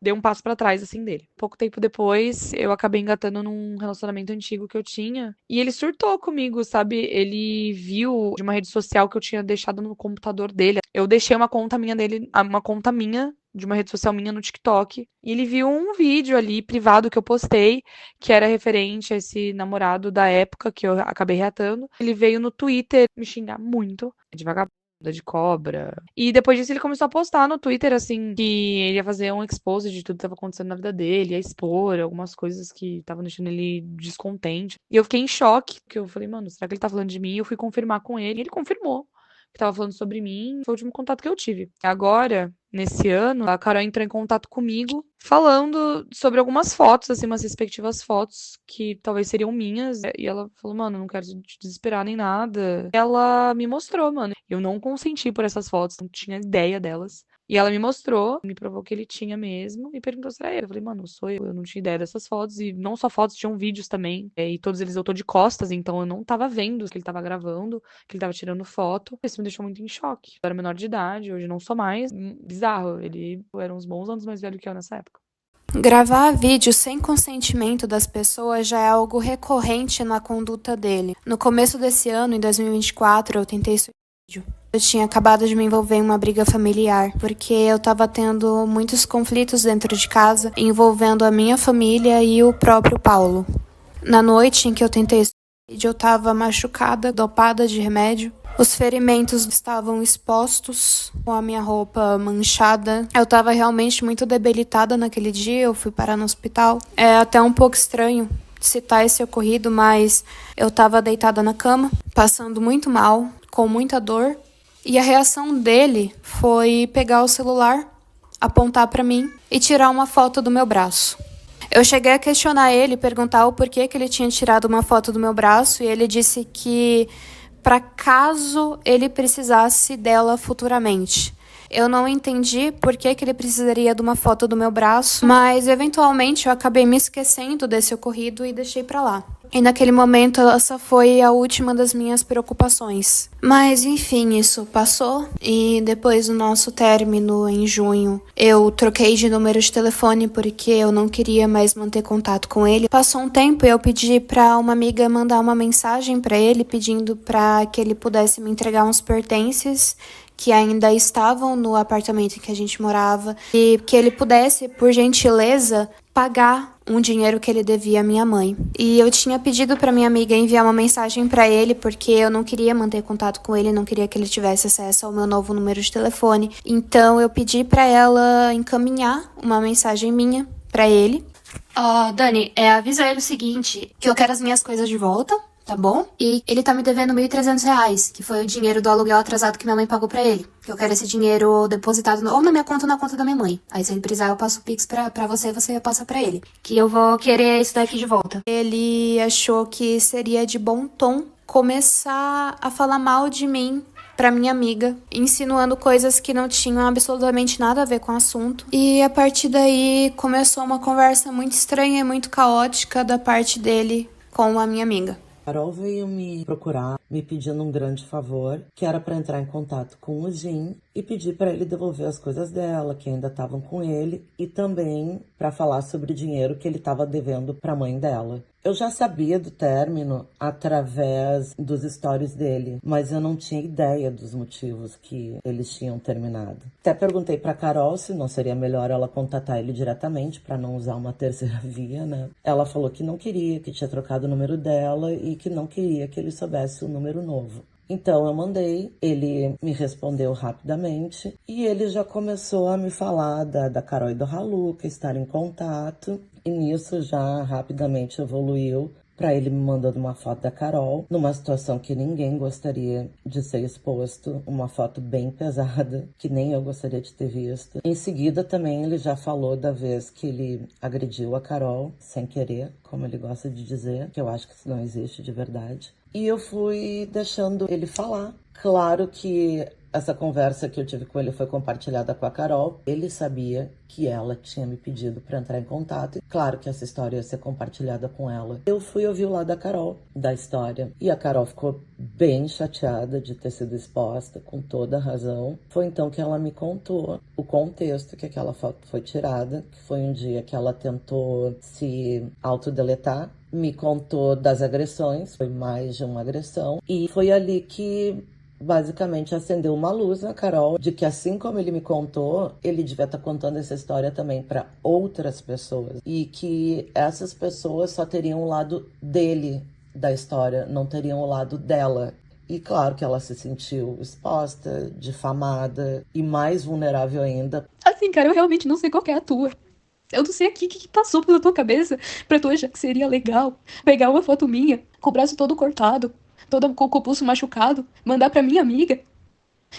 [SPEAKER 11] dei um passo pra trás, assim, dele. Pouco tempo depois, eu acabei engatando num relacionamento antigo que eu tinha. E ele surtou comigo, sabe? Ele viu de uma rede social que eu tinha deixado no computador dele. Eu deixei uma conta minha dele, uma conta minha, de uma rede social minha no TikTok. E ele viu um vídeo ali, privado, que eu postei, que era referente a esse namorado da época, que eu acabei reatando. Ele veio no Twitter me xingar muito, de vagabundo, de cobra. E depois disso ele começou a postar no Twitter, assim, que ele ia fazer um expose de tudo que estava acontecendo na vida dele, ia expor algumas coisas que estavam deixando ele descontente. E eu fiquei em choque, porque eu falei, mano, será que ele tá falando de mim? Eu fui confirmar com ele, e ele confirmou que tava falando sobre mim. Foi o último contato que eu tive. Agora, nesse ano, a Carol entrou em contato comigo, falando sobre algumas fotos, assim, umas respectivas fotos que talvez seriam minhas. E ela falou, mano, não quero te desesperar nem nada. Ela me mostrou, mano. Eu não consenti por essas fotos, não tinha ideia delas. E ela me mostrou, me provou que ele tinha mesmo, e perguntou se era ele. Eu falei, mano, sou eu não tinha ideia dessas fotos. E não só fotos, tinham vídeos também. E todos eles eu tô de costas, então eu não tava vendo que ele tava gravando, que ele tava tirando foto. Isso me deixou muito em choque. Eu era menor de idade, hoje não sou mais. Bizarro, ele era uns bons anos mais velho que eu nessa época.
[SPEAKER 20] Gravar vídeo sem consentimento das pessoas já é algo recorrente na conduta dele. No começo desse ano, em 2024, eu tentei suicídio. Eu tinha acabado de me envolver em uma briga familiar, porque eu tava tendo muitos conflitos dentro de casa, envolvendo a minha família e o próprio Paulo. Na noite em que eu tentei suicídio, eu tava machucada, dopada de remédio. Os ferimentos estavam expostos, com a minha roupa manchada. Eu tava realmente muito debilitada naquele dia, eu fui parar no hospital. É até um pouco estranho citar esse ocorrido, mas eu tava deitada na cama, passando muito mal, com muita dor, e a reação dele foi pegar o celular, apontar pra mim e tirar uma foto do meu braço. Eu cheguei a questionar ele, perguntar o porquê que ele tinha tirado uma foto do meu braço, e ele disse que para caso ele precisasse dela futuramente. Eu não entendi por que ele precisaria de uma foto do meu braço, mas eventualmente eu acabei me esquecendo desse ocorrido e deixei pra lá. E naquele momento essa foi a última das minhas preocupações. Mas enfim, isso passou e depois do nosso término em junho, eu troquei de número de telefone porque eu não queria mais manter contato com ele. Passou um tempo e eu pedi pra uma amiga mandar uma mensagem pra ele pedindo pra que ele pudesse me entregar uns pertences que ainda estavam no apartamento em que a gente morava e que ele pudesse, por gentileza, pagar um dinheiro que ele devia à minha mãe. E eu tinha pedido para minha amiga enviar uma mensagem para ele porque eu não queria manter contato com ele, não queria que ele tivesse acesso ao meu novo número de telefone. Então eu pedi para ela encaminhar uma mensagem minha para ele. Dani, avisa ele o seguinte, que eu quero as minhas coisas de volta. Tá bom? E ele tá me devendo R$1.300, que foi o dinheiro do aluguel atrasado que minha mãe pagou pra ele. Que eu quero esse dinheiro depositado ou na minha conta ou na conta da minha mãe. Aí se ele precisar eu passo o Pix pra você e você passa pra ele. Que eu vou querer isso daqui de volta. Ele achou que seria de bom tom começar a falar mal de mim pra minha amiga, insinuando coisas que não tinham absolutamente nada a ver com o assunto. E a partir daí começou uma conversa muito estranha e muito caótica da parte dele com a minha amiga.
[SPEAKER 12] Carol veio me procurar, me pedindo um grande favor, que era para entrar em contato com o Jim e pedir para ele devolver as coisas dela, que ainda estavam com ele, e também para falar sobre o dinheiro que ele estava devendo para a mãe dela. Eu já sabia do término através dos stories dele, mas eu não tinha ideia dos motivos que eles tinham terminado. Até perguntei para Carol se não seria melhor ela contatar ele diretamente para não usar uma terceira via, né? Ela falou que não queria, que tinha trocado o número dela e que não queria que ele soubesse o número novo. Então eu mandei, ele me respondeu rapidamente e ele já começou a me falar da Carol e do Haluca, estar em contato. E nisso já rapidamente evoluiu para ele me mandando uma foto da Carol, numa situação que ninguém gostaria de ser exposto, uma foto bem pesada, que nem eu gostaria de ter visto. Em seguida também ele já falou da vez que ele agrediu a Carol, sem querer, como ele gosta de dizer, que eu acho que isso não existe de verdade. E eu fui deixando ele falar. Claro que essa conversa que eu tive com ele foi compartilhada com a Carol. Ele sabia que ela tinha me pedido para entrar em contato. Claro que essa história ia ser compartilhada com ela. Eu fui ouvir o lado da Carol, da história. E a Carol ficou bem chateada de ter sido exposta, com toda a razão. Foi então que ela me contou o contexto que aquela foto foi tirada, que foi um dia que ela tentou se autodeletar. Me contou das agressões, foi mais de uma agressão. E foi ali que basicamente acendeu uma luz na Carol de que, assim como ele me contou, ele devia estar contando essa história também para outras pessoas e que essas pessoas só teriam o lado dele da história, não teriam o lado dela. E claro que ela se sentiu exposta, difamada e mais vulnerável ainda.
[SPEAKER 11] Assim, cara, eu realmente não sei qual que é a tua. Eu não sei aqui o que passou pela tua cabeça pra tu achar que seria legal pegar uma foto minha com o braço todo cortado, toda com o pulso machucado, mandar pra minha amiga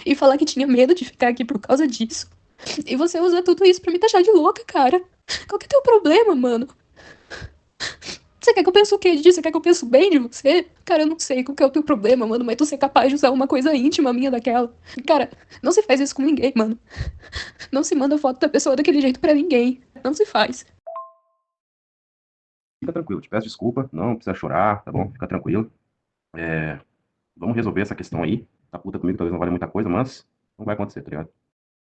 [SPEAKER 11] e falar que tinha medo de ficar aqui por causa disso. E você usa tudo isso pra me taxar de louca, cara. Qual que é teu problema, mano? Você quer que eu pense o quê de ti? Você quer que eu pense bem de você? Cara, eu não sei qual que é o teu problema, mano, mas tu ser capaz de usar uma coisa íntima minha daquela. Cara, não se faz isso com ninguém, mano. Não se manda foto da pessoa daquele jeito pra ninguém. Não se faz.
[SPEAKER 22] Fica tranquilo, te peço desculpa, não precisa chorar, tá bom? Fica tranquilo. Vamos resolver essa questão aí. Tá puta comigo, talvez não vale muita coisa, mas não vai acontecer, tá ligado?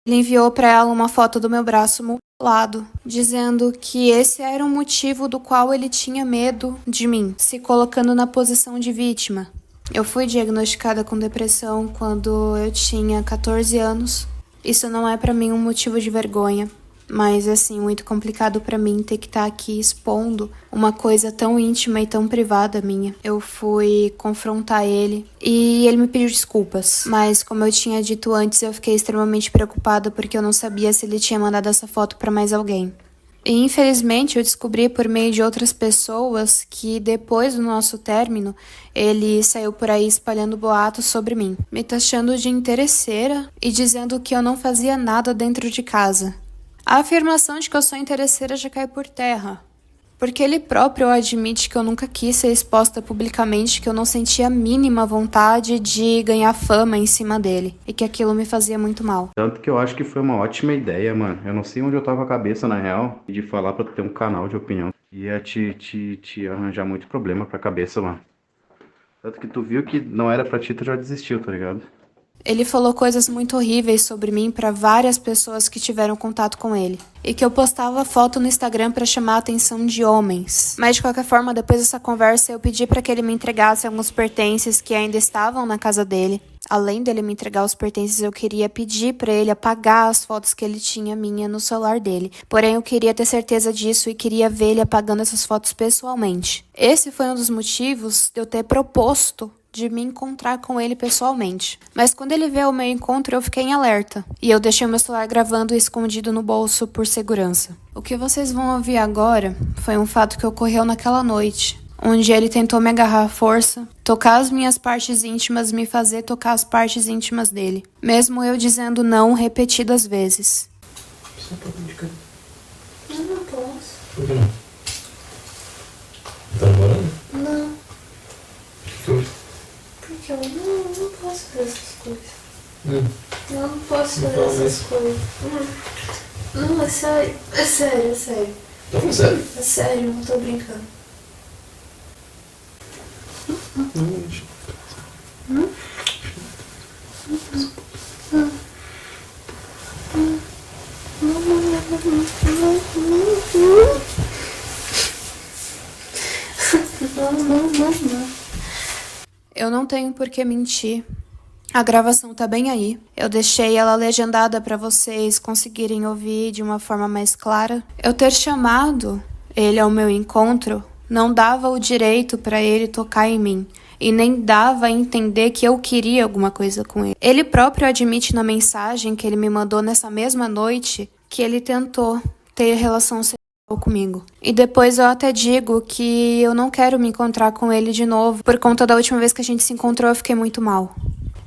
[SPEAKER 20] Ele enviou pra ela uma foto do meu braço mutilado, dizendo que esse era o motivo do qual ele tinha medo de mim, se colocando na posição de vítima. Eu fui diagnosticada com depressão quando eu tinha 14 anos. Isso não é pra mim um motivo de vergonha, mas assim, muito complicado pra mim ter que estar aqui expondo uma coisa tão íntima e tão privada minha. Eu fui confrontar ele e ele me pediu desculpas, mas como eu tinha dito antes, eu fiquei extremamente preocupada porque eu não sabia se ele tinha mandado essa foto pra mais alguém. E infelizmente eu descobri por meio de outras pessoas que depois do nosso término, ele saiu por aí espalhando boatos sobre mim, me taxando de interesseira e dizendo que eu não fazia nada dentro de casa. A afirmação de que eu sou interesseira já cai por terra, porque ele próprio admite que eu nunca quis ser exposta publicamente, que eu não sentia a mínima vontade de ganhar fama em cima dele, e que aquilo me fazia muito mal.
[SPEAKER 19] Tanto que eu acho que foi uma ótima ideia, mano. Eu não sei onde eu tava com a cabeça, na real, de falar pra tu ter um canal de opinião. Ia te arranjar muito problema pra cabeça, mano. Tanto que tu viu que não era pra ti, tu já desistiu, tá ligado?
[SPEAKER 20] Ele falou coisas muito horríveis sobre mim para várias pessoas que tiveram contato com ele. E que eu postava foto no Instagram para chamar a atenção de homens. Mas de qualquer forma, depois dessa conversa, eu pedi para que ele me entregasse alguns pertences que ainda estavam na casa dele. Além dele me entregar os pertences, eu queria pedir para ele apagar as fotos que ele tinha minha no celular dele. Porém, eu queria ter certeza disso e queria ver ele apagando essas fotos pessoalmente. Esse foi um dos motivos de eu ter proposto de me encontrar com ele pessoalmente. Mas quando ele veio ao meu encontro, eu fiquei em alerta. E eu deixei o meu celular gravando e escondido no bolso por segurança. O que vocês vão ouvir agora foi um fato que ocorreu naquela noite, onde ele tentou me agarrar à força, tocar as minhas partes íntimas e me fazer tocar as partes íntimas dele. Mesmo eu dizendo não repetidas vezes.
[SPEAKER 3] Eu não posso.
[SPEAKER 2] Por que não? Tá namorando?
[SPEAKER 3] Não,
[SPEAKER 2] Por
[SPEAKER 3] porque eu não posso fazer essas coisas.
[SPEAKER 2] Hum.
[SPEAKER 3] Eu não posso
[SPEAKER 2] Não
[SPEAKER 3] fazer
[SPEAKER 2] fala
[SPEAKER 3] essas coisas. Não, é sério. É sério, é sério.
[SPEAKER 2] Tá falando sério?
[SPEAKER 3] É sério, não tô brincando. Não.
[SPEAKER 20] Eu não tenho por que mentir. A gravação tá bem aí. Eu deixei ela legendada para vocês conseguirem ouvir de uma forma mais clara. Eu ter chamado ele ao meu encontro não dava o direito para ele tocar em mim e nem dava a entender que eu queria alguma coisa com ele. Ele próprio admite na mensagem que ele me mandou nessa mesma noite que ele tentou ter relação sexual comigo. E depois eu até digo que eu não quero me encontrar com ele de novo. Por conta da última vez que a gente se encontrou, eu fiquei muito mal.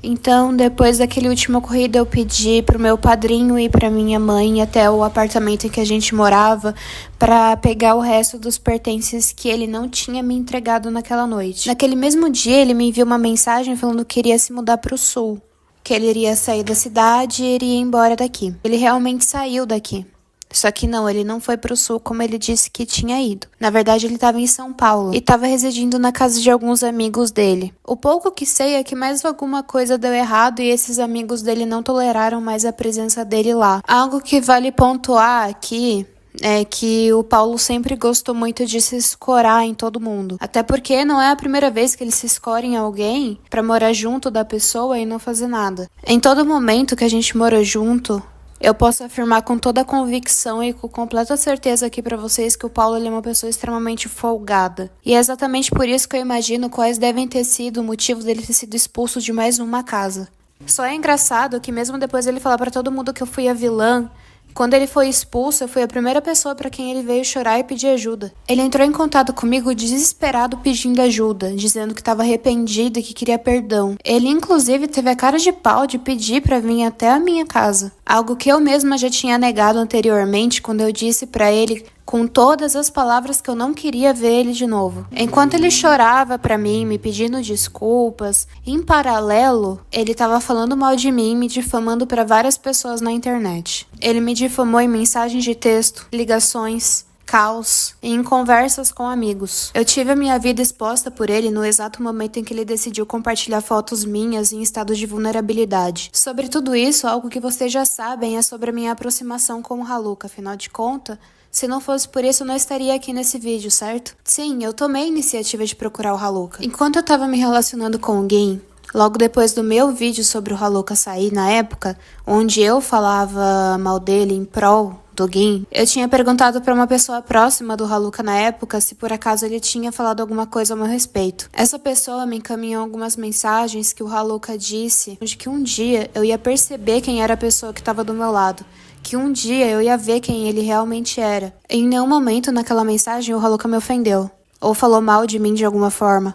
[SPEAKER 20] Então, depois daquele último ocorrido, eu pedi pro meu padrinho e pra minha mãe até o apartamento em que a gente morava pra pegar o resto dos pertences que ele não tinha me entregado naquela noite. Naquele mesmo dia, ele me enviou uma mensagem falando que queria se mudar pro sul, que ele iria sair da cidade e iria embora daqui. Ele realmente saiu daqui. Só que não, ele não foi pro sul como ele disse que tinha ido. Na verdade, ele estava em São Paulo e estava residindo na casa de alguns amigos dele. O pouco que sei é que mais alguma coisa deu errado e esses amigos dele não toleraram mais a presença dele lá. Algo que vale pontuar aqui é que o Paulo sempre gostou muito de se escorar em todo mundo. Até porque não é a primeira vez que ele se escora em alguém pra morar junto da pessoa e não fazer nada. Em todo momento que a gente morou junto, eu posso afirmar com toda a convicção e com completa certeza aqui pra vocês que o Paulo ele é uma pessoa extremamente folgada. E é exatamente por isso que eu imagino quais devem ter sido o motivo dele ter sido expulso de mais uma casa. Só é engraçado que mesmo depois ele falar pra todo mundo que eu fui a vilã, quando ele foi expulso, eu fui a primeira pessoa pra quem ele veio chorar e pedir ajuda. Ele entrou em contato comigo desesperado pedindo ajuda, dizendo que estava arrependido e que queria perdão. Ele inclusive teve a cara de pau de pedir pra vir até a minha casa. Algo que eu mesma já tinha negado anteriormente quando eu disse pra ele com todas as palavras que eu não queria ver ele de novo. Enquanto ele chorava pra mim, me pedindo desculpas, em paralelo, ele tava falando mal de mim, me difamando pra várias pessoas na internet. Ele me difamou em mensagens de texto, ligações, caos e em conversas com amigos. Eu tive a minha vida exposta por ele no exato momento em que ele decidiu compartilhar fotos minhas em estado de vulnerabilidade. Sobre tudo isso, algo que vocês já sabem é sobre a minha aproximação com o Haluka, afinal de contas, se não fosse por isso, eu não estaria aqui nesse vídeo, certo? Sim, eu tomei a iniciativa de procurar o Haluka. Enquanto eu tava me relacionando com alguém, logo depois do meu vídeo sobre o Haluka sair na época, onde eu falava mal dele em prol do Gin, eu tinha perguntado pra uma pessoa próxima do Haluka na época se por acaso ele tinha falado alguma coisa ao meu respeito. Essa pessoa me encaminhou algumas mensagens que o Haluka disse de que um dia eu ia perceber quem era a pessoa que estava do meu lado, que um dia eu ia ver quem ele realmente era. Em nenhum momento naquela mensagem o Haluka me ofendeu, ou falou mal de mim de alguma forma.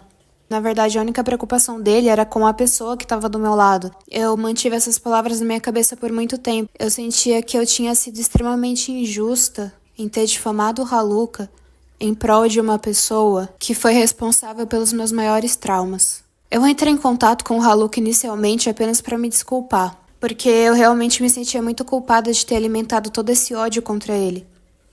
[SPEAKER 20] Na verdade, a única preocupação dele era com a pessoa que estava do meu lado. Eu mantive essas palavras na minha cabeça por muito tempo. Eu sentia que eu tinha sido extremamente injusta em ter difamado o Haluka em prol de uma pessoa que foi responsável pelos meus maiores traumas. Eu entrei em contato com o Haluka inicialmente apenas para me desculpar, porque eu realmente me sentia muito culpada de ter alimentado todo esse ódio contra ele.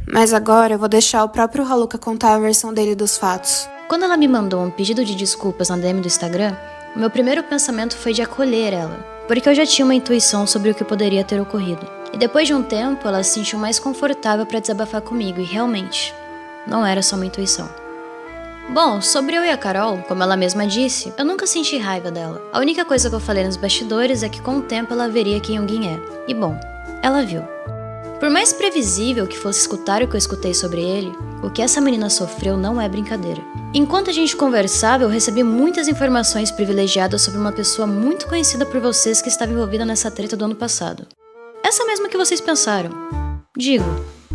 [SPEAKER 20] Mas agora eu vou deixar o próprio Haluka contar a versão dele dos fatos.
[SPEAKER 1] Quando ela me mandou um pedido de desculpas na DM do Instagram, o meu primeiro pensamento foi de acolher ela, porque eu já tinha uma intuição sobre o que poderia ter ocorrido. E depois de um tempo, ela se sentiu mais confortável para desabafar comigo, e realmente, não era só uma intuição. Bom, sobre eu e a Carol, como ela mesma disse, eu nunca senti raiva dela. A única coisa que eu falei nos bastidores é que com o tempo ela veria quem o Gin é. E bom, ela viu. Por mais previsível que fosse escutar o que eu escutei sobre ele, o que essa menina sofreu não é brincadeira. Enquanto a gente conversava, eu recebi muitas informações privilegiadas sobre uma pessoa muito conhecida por vocês que estava envolvida nessa treta do ano passado. Essa mesma que vocês pensaram. Digo.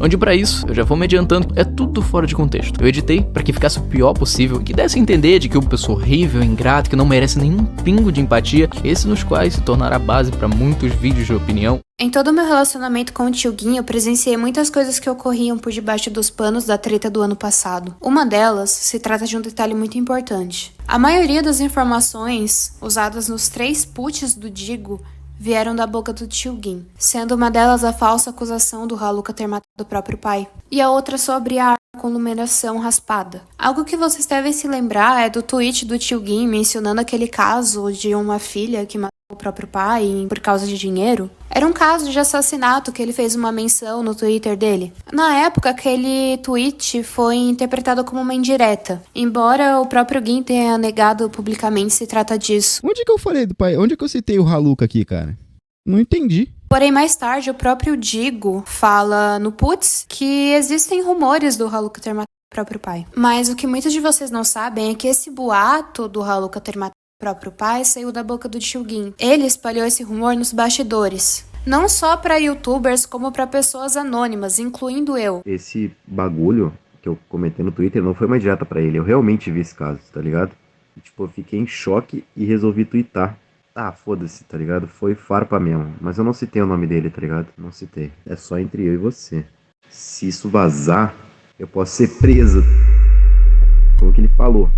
[SPEAKER 9] Onde pra isso, eu já vou me adiantando, é tudo fora de contexto. Eu editei pra que ficasse o pior possível e que desse a entender de que uma pessoa horrível, ingrata, que não merece nenhum pingo de empatia, esse nos quais se tornará base pra muitos vídeos de opinião.
[SPEAKER 20] Em todo o meu relacionamento com o tio Gin, eu presenciei muitas coisas que ocorriam por debaixo dos panos da treta do ano passado. Uma delas se trata de um detalhe muito importante. A maioria das informações usadas nos 3 puts do Digo vieram da boca do tio Gin, sendo uma delas a falsa acusação do Haluka ter matado o próprio pai, e a outra sobre a arma com numeração raspada. Algo que vocês devem se lembrar é do tweet do tio Gin mencionando aquele caso de uma filha que matou o próprio pai por causa de dinheiro. Era um caso de assassinato que ele fez uma menção no Twitter dele. Na época, aquele tweet foi interpretado como uma indireta, embora o próprio Gin tenha negado publicamente se trata disso.
[SPEAKER 4] Onde que eu falei do pai? Onde que eu citei o Haluka aqui, cara? Não entendi.
[SPEAKER 20] Porém, mais tarde, o próprio Digo fala no Puts que existem rumores do Haluka ter matado o próprio pai. Mas o que muitos de vocês não sabem é que esse boato do Haluka ter matado o próprio pai saiu da boca do tio Gin. Ele espalhou esse rumor nos bastidores. Não só para youtubers, como para pessoas anônimas, incluindo eu.
[SPEAKER 19] Esse bagulho que eu comentei no Twitter não foi uma indireta pra ele. Eu realmente vi esse caso, tá ligado? E, tipo, eu fiquei em choque e resolvi twittar. Ah, foda-se, tá ligado? Foi farpa mesmo. Mas eu não citei o nome dele, tá ligado? Não citei. É só entre eu e você. Se isso vazar, eu posso ser presa. Como que ele falou.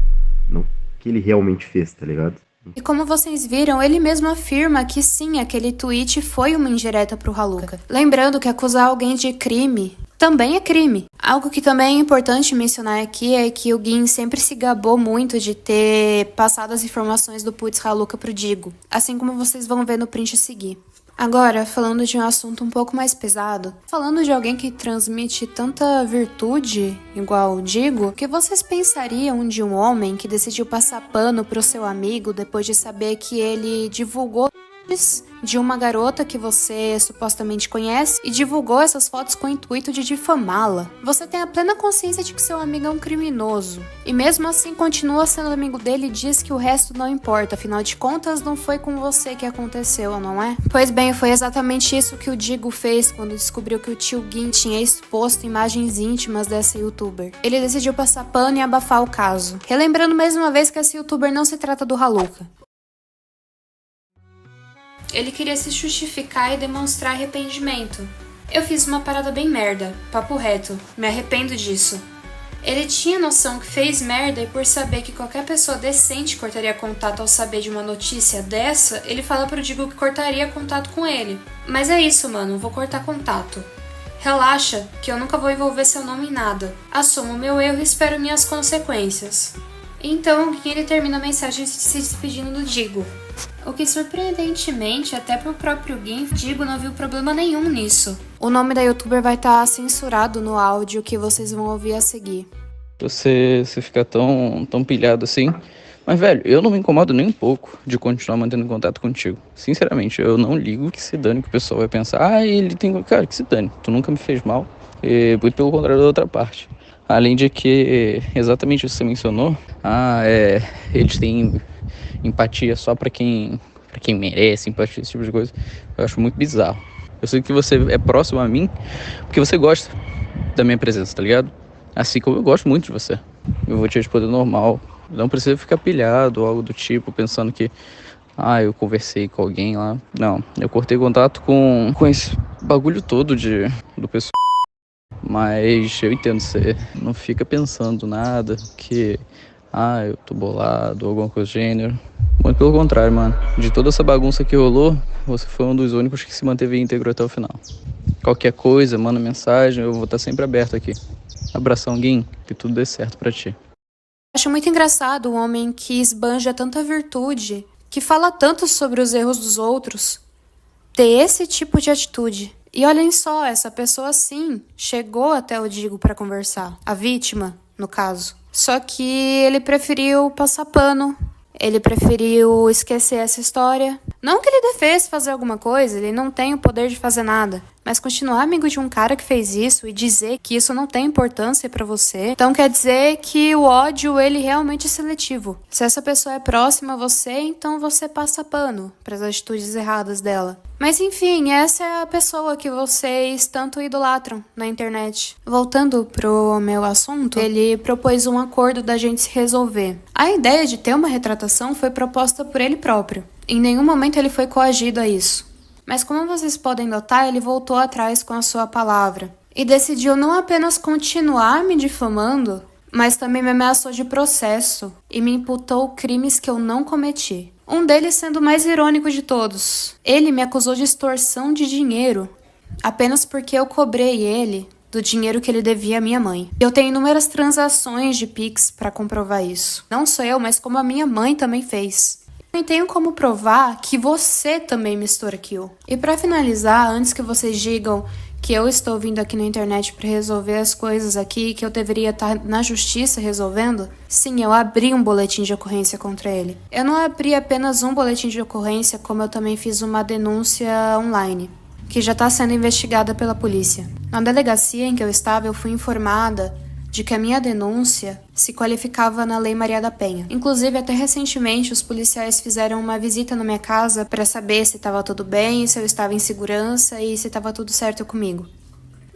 [SPEAKER 19] Não que ele realmente fez, tá ligado?
[SPEAKER 20] E como vocês viram, ele mesmo afirma que sim, aquele tweet foi uma indireta pro Haluka. Lembrando que acusar alguém de crime também é crime. Algo que também é importante mencionar aqui é que o Gin sempre se gabou muito de ter passado as informações do Puts Haluka pro Digo, assim como vocês vão ver no print a seguir. Agora, falando de um assunto um pouco mais pesado, falando de alguém que transmite tanta virtude, igual o Digo, o que vocês pensariam de um homem que decidiu passar pano pro seu amigo depois de saber que ele divulgou de uma garota que você supostamente conhece e divulgou essas fotos com o intuito de difamá-la? Você tem a plena consciência de que seu amigo é um criminoso e mesmo assim continua sendo amigo dele e diz que o resto não importa, afinal de contas não foi com você que aconteceu, não é? Pois bem, foi exatamente isso que o Digo fez quando descobriu que o tio Gin tinha exposto imagens íntimas dessa youtuber. Ele decidiu passar pano e abafar o caso, relembrando mais uma vez que essa youtuber não se trata do Haluka. Ele queria se justificar e demonstrar arrependimento. Eu fiz uma parada bem merda, papo reto, me arrependo disso. Ele tinha noção que fez merda e por saber que qualquer pessoa decente cortaria contato ao saber de uma notícia dessa, ele fala pro Digo que cortaria contato com ele. Mas é isso, mano, vou cortar contato. Relaxa, que eu nunca vou envolver seu nome em nada. Assumo meu erro e espero minhas consequências. Então, ele termina a mensagem se despedindo do Digo. O que surpreendentemente, até pro próprio Gin, Digo não viu problema nenhum nisso. O nome da youtuber vai estar censurado no áudio que vocês vão ouvir a seguir.
[SPEAKER 13] Você fica tão pilhado assim,
[SPEAKER 9] Mas, velho, eu não me incomodo nem um pouco de continuar mantendo contato contigo. Sinceramente, eu não ligo que se dane que o pessoal vai pensar, ele tem... Cara, que se dane, tu nunca me fez mal. Muito pelo contrário da outra parte. Além de que, exatamente o que você mencionou, eles têm empatia só pra quem merece empatia, esse tipo de coisa. Eu acho muito bizarro. Eu sei que você é próximo a mim porque você gosta da minha presença, tá ligado? Assim como eu gosto muito de você. Eu vou te responder normal. Não precisa ficar pilhado ou algo do tipo, pensando que eu conversei com alguém lá. Não, eu cortei contato com esse bagulho todo do pessoal. Mas eu entendo, você não fica pensando nada que eu tô bolado ou alguma coisa do gênero. Muito pelo contrário, mano. De toda essa bagunça que rolou, você foi um dos únicos que se manteve íntegro até o final. Qualquer coisa, manda mensagem, eu vou estar sempre aberto aqui. Abração, Guim, que tudo dê certo pra ti.
[SPEAKER 20] Acho muito engraçado um homem que esbanja tanta virtude, que fala tanto sobre os erros dos outros, ter esse tipo de atitude. E olhem só, essa pessoa sim chegou até o Digo pra conversar. A vítima, no caso. Só que ele preferiu passar pano. Ele preferiu esquecer essa história. Não que ele devesse fazer alguma coisa, ele não tem o poder de fazer nada. Mas continuar amigo de um cara que fez isso e dizer que isso não tem importância pra você, então quer dizer que o ódio, ele realmente é seletivo. Se essa pessoa é próxima a você, então você passa pano pras atitudes erradas dela. Mas enfim, essa é a pessoa que vocês tanto idolatram na internet. Voltando pro meu assunto, ele propôs um acordo da gente se resolver. A ideia de ter uma retratação foi proposta por ele próprio. Em nenhum momento ele foi coagido a isso. Mas como vocês podem notar, ele voltou atrás com a sua palavra. E decidiu não apenas continuar me difamando, mas também me ameaçou de processo e me imputou crimes que eu não cometi. Um deles sendo o mais irônico de todos. Ele me acusou de extorsão de dinheiro, apenas porque eu cobrei ele do dinheiro que ele devia à minha mãe. Eu tenho inúmeras transações de Pix para comprovar isso. Não só eu, mas como a minha mãe também fez. Eu tenho como provar que você também me extorquiu. E para finalizar, antes que vocês digam que eu estou vindo aqui na internet para resolver as coisas aqui, que eu deveria estar na justiça resolvendo, sim, eu abri um boletim de ocorrência contra ele. Eu não abri apenas um boletim de ocorrência, como eu também fiz uma denúncia online, que já está sendo investigada pela polícia. Na delegacia em que eu estava, eu fui informada de que a minha denúncia se qualificava na Lei Maria da Penha. Inclusive, até recentemente, os policiais fizeram uma visita na minha casa para saber se estava tudo bem, se eu estava em segurança e se estava tudo certo comigo.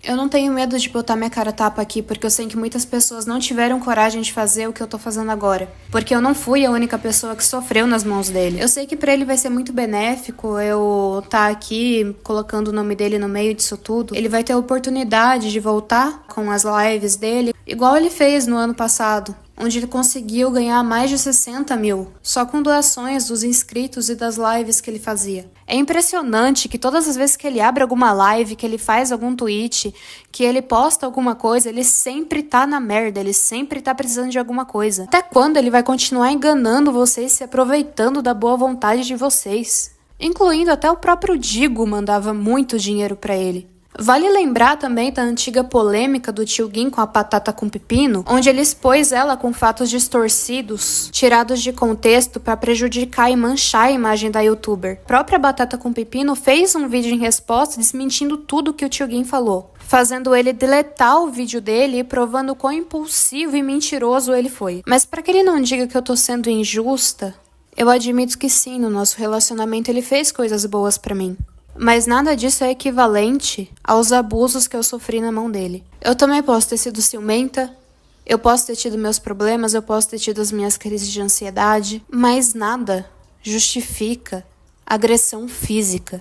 [SPEAKER 20] Eu não tenho medo de botar minha cara a tapa aqui, porque eu sei que muitas pessoas não tiveram coragem de fazer o que eu tô fazendo agora. Porque eu não fui a única pessoa que sofreu nas mãos dele. Eu sei que pra ele vai ser muito benéfico eu tá aqui colocando o nome dele no meio disso tudo. Ele vai ter a oportunidade de voltar com as lives dele, igual ele fez no ano passado, onde ele conseguiu ganhar mais de 60 mil, só com doações dos inscritos e das lives que ele fazia. É impressionante que todas as vezes que ele abre alguma live, que ele faz algum tweet, que ele posta alguma coisa, ele sempre tá na merda, ele sempre tá precisando de alguma coisa. Até quando ele vai continuar enganando vocês, se aproveitando da boa vontade de vocês? Incluindo até o próprio Digo mandava muito dinheiro pra ele. Vale lembrar também da antiga polêmica do tio Guim com a batata com pepino, onde ele expôs ela com fatos distorcidos, tirados de contexto para prejudicar e manchar a imagem da youtuber. A própria batata com pepino fez um vídeo em resposta desmentindo tudo que o tio Guim falou, fazendo ele deletar o vídeo dele e provando quão impulsivo e mentiroso ele foi. Mas para que ele não diga que eu tô sendo injusta, eu admito que sim, no nosso relacionamento ele fez coisas boas para mim. Mas nada disso é equivalente aos abusos que eu sofri na mão dele. Eu também posso ter sido ciumenta, eu posso ter tido meus problemas, eu posso ter tido as minhas crises de ansiedade, mas nada justifica agressão física.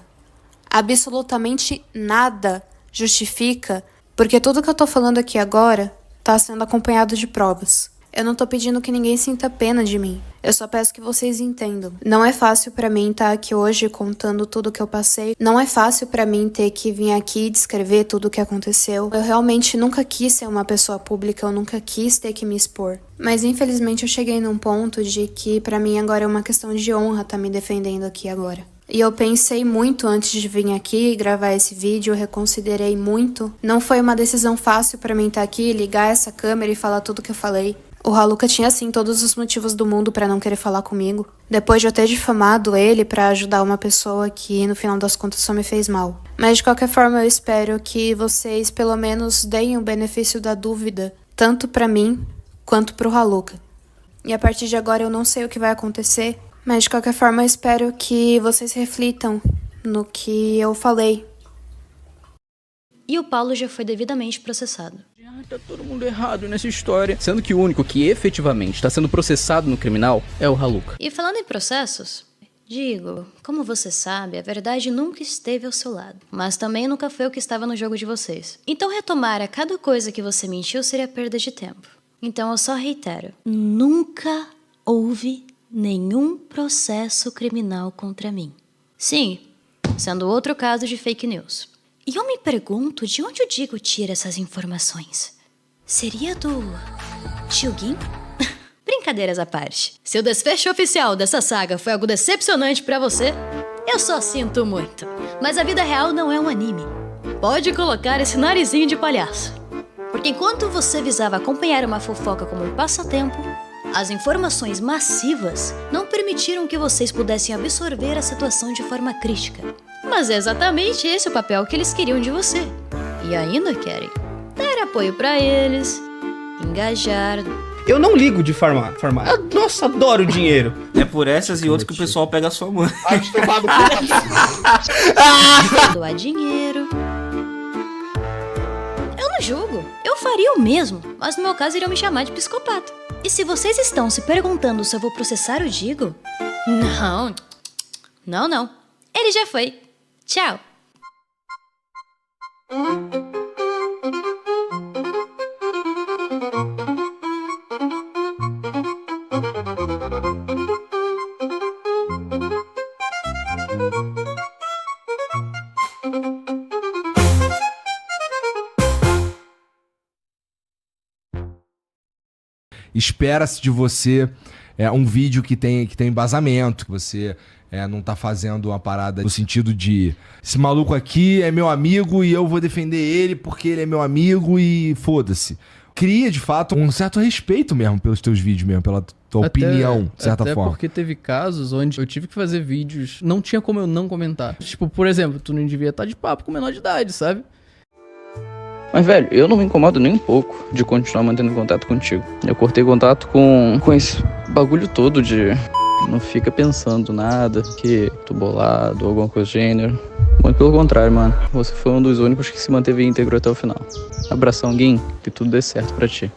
[SPEAKER 20] Absolutamente nada justifica, porque tudo que eu tô falando aqui agora tá sendo acompanhado de provas. Eu não tô pedindo que ninguém sinta pena de mim. Eu só peço que vocês entendam. Não é fácil pra mim estar aqui hoje contando tudo que eu passei. Não é fácil pra mim ter que vir aqui e descrever tudo o que aconteceu. Eu realmente nunca quis ser uma pessoa pública, eu nunca quis ter que me expor. Mas infelizmente eu cheguei num ponto de que pra mim agora é uma questão de honra estar me defendendo aqui agora. E eu pensei muito antes de vir aqui e gravar esse vídeo, eu reconsiderei muito. Não foi uma decisão fácil pra mim estar aqui, ligar essa câmera e falar tudo que eu falei. O Haluka tinha sim todos os motivos do mundo pra não querer falar comigo. Depois de eu ter difamado ele pra ajudar uma pessoa que no final das contas só me fez mal. Mas de qualquer forma eu espero que vocês pelo menos deem o benefício da dúvida, tanto pra mim quanto pro Haluka. E a partir de agora eu não sei o que vai acontecer, mas de qualquer forma eu espero que vocês reflitam no que eu falei.
[SPEAKER 1] E o Paulo já foi devidamente processado.
[SPEAKER 9] Tá todo mundo errado nessa história. Sendo que o único que efetivamente está sendo processado no criminal é o Haluka.
[SPEAKER 1] E falando em processos, digo, como você sabe, a verdade nunca esteve ao seu lado. Mas também nunca foi o que estava no jogo de vocês. Então retomar a cada coisa que você mentiu seria perda de tempo. Então eu só reitero, nunca houve nenhum processo criminal contra mim. Sim, sendo outro caso de fake news. E eu me pergunto de onde o Digo tira essas informações. Seria do Tio Gin? Brincadeiras à parte. Se o desfecho oficial dessa saga foi algo decepcionante pra você, eu só sinto muito. Mas a vida real não é um anime. Pode colocar esse narizinho de palhaço. Porque enquanto você visava acompanhar uma fofoca como um passatempo, as informações massivas não permitiram que vocês pudessem absorver a situação de forma crítica. Mas é exatamente esse o papel que eles queriam de você. E ainda querem dar apoio pra eles, engajar.
[SPEAKER 13] Eu não ligo de farmar. Nossa, adoro dinheiro. É por essas e outras que o pessoal pega a sua mãe.
[SPEAKER 1] Doar dinheiro. Eu não julgo. Eu faria o mesmo. Mas no meu caso iriam me chamar de psicopata. E se vocês estão se perguntando se eu vou processar o Digo? Não. Ele já foi. Tchau.
[SPEAKER 14] Espera-se de você um vídeo que tem embasamento, que você não tá fazendo uma parada no sentido de esse maluco aqui é meu amigo e eu vou defender ele porque ele é meu amigo e foda-se. Cria, de fato, um certo respeito mesmo pelos teus vídeos mesmo, pela tua opinião, de certa forma.
[SPEAKER 9] Até porque teve casos onde eu tive que fazer vídeos, não tinha como eu não comentar. Tipo, por exemplo, tu não devia estar de papo com menor de idade, sabe?
[SPEAKER 23] Mas, velho, eu não me incomodo nem um pouco de continuar mantendo contato contigo. Eu cortei contato com esse bagulho todo de... Não fica pensando nada, que tô bolado ou alguma coisa do gênero. Muito pelo contrário, mano. Você foi um dos únicos que se manteve íntegro até o final. Abração, Gin. Que tudo dê certo pra ti.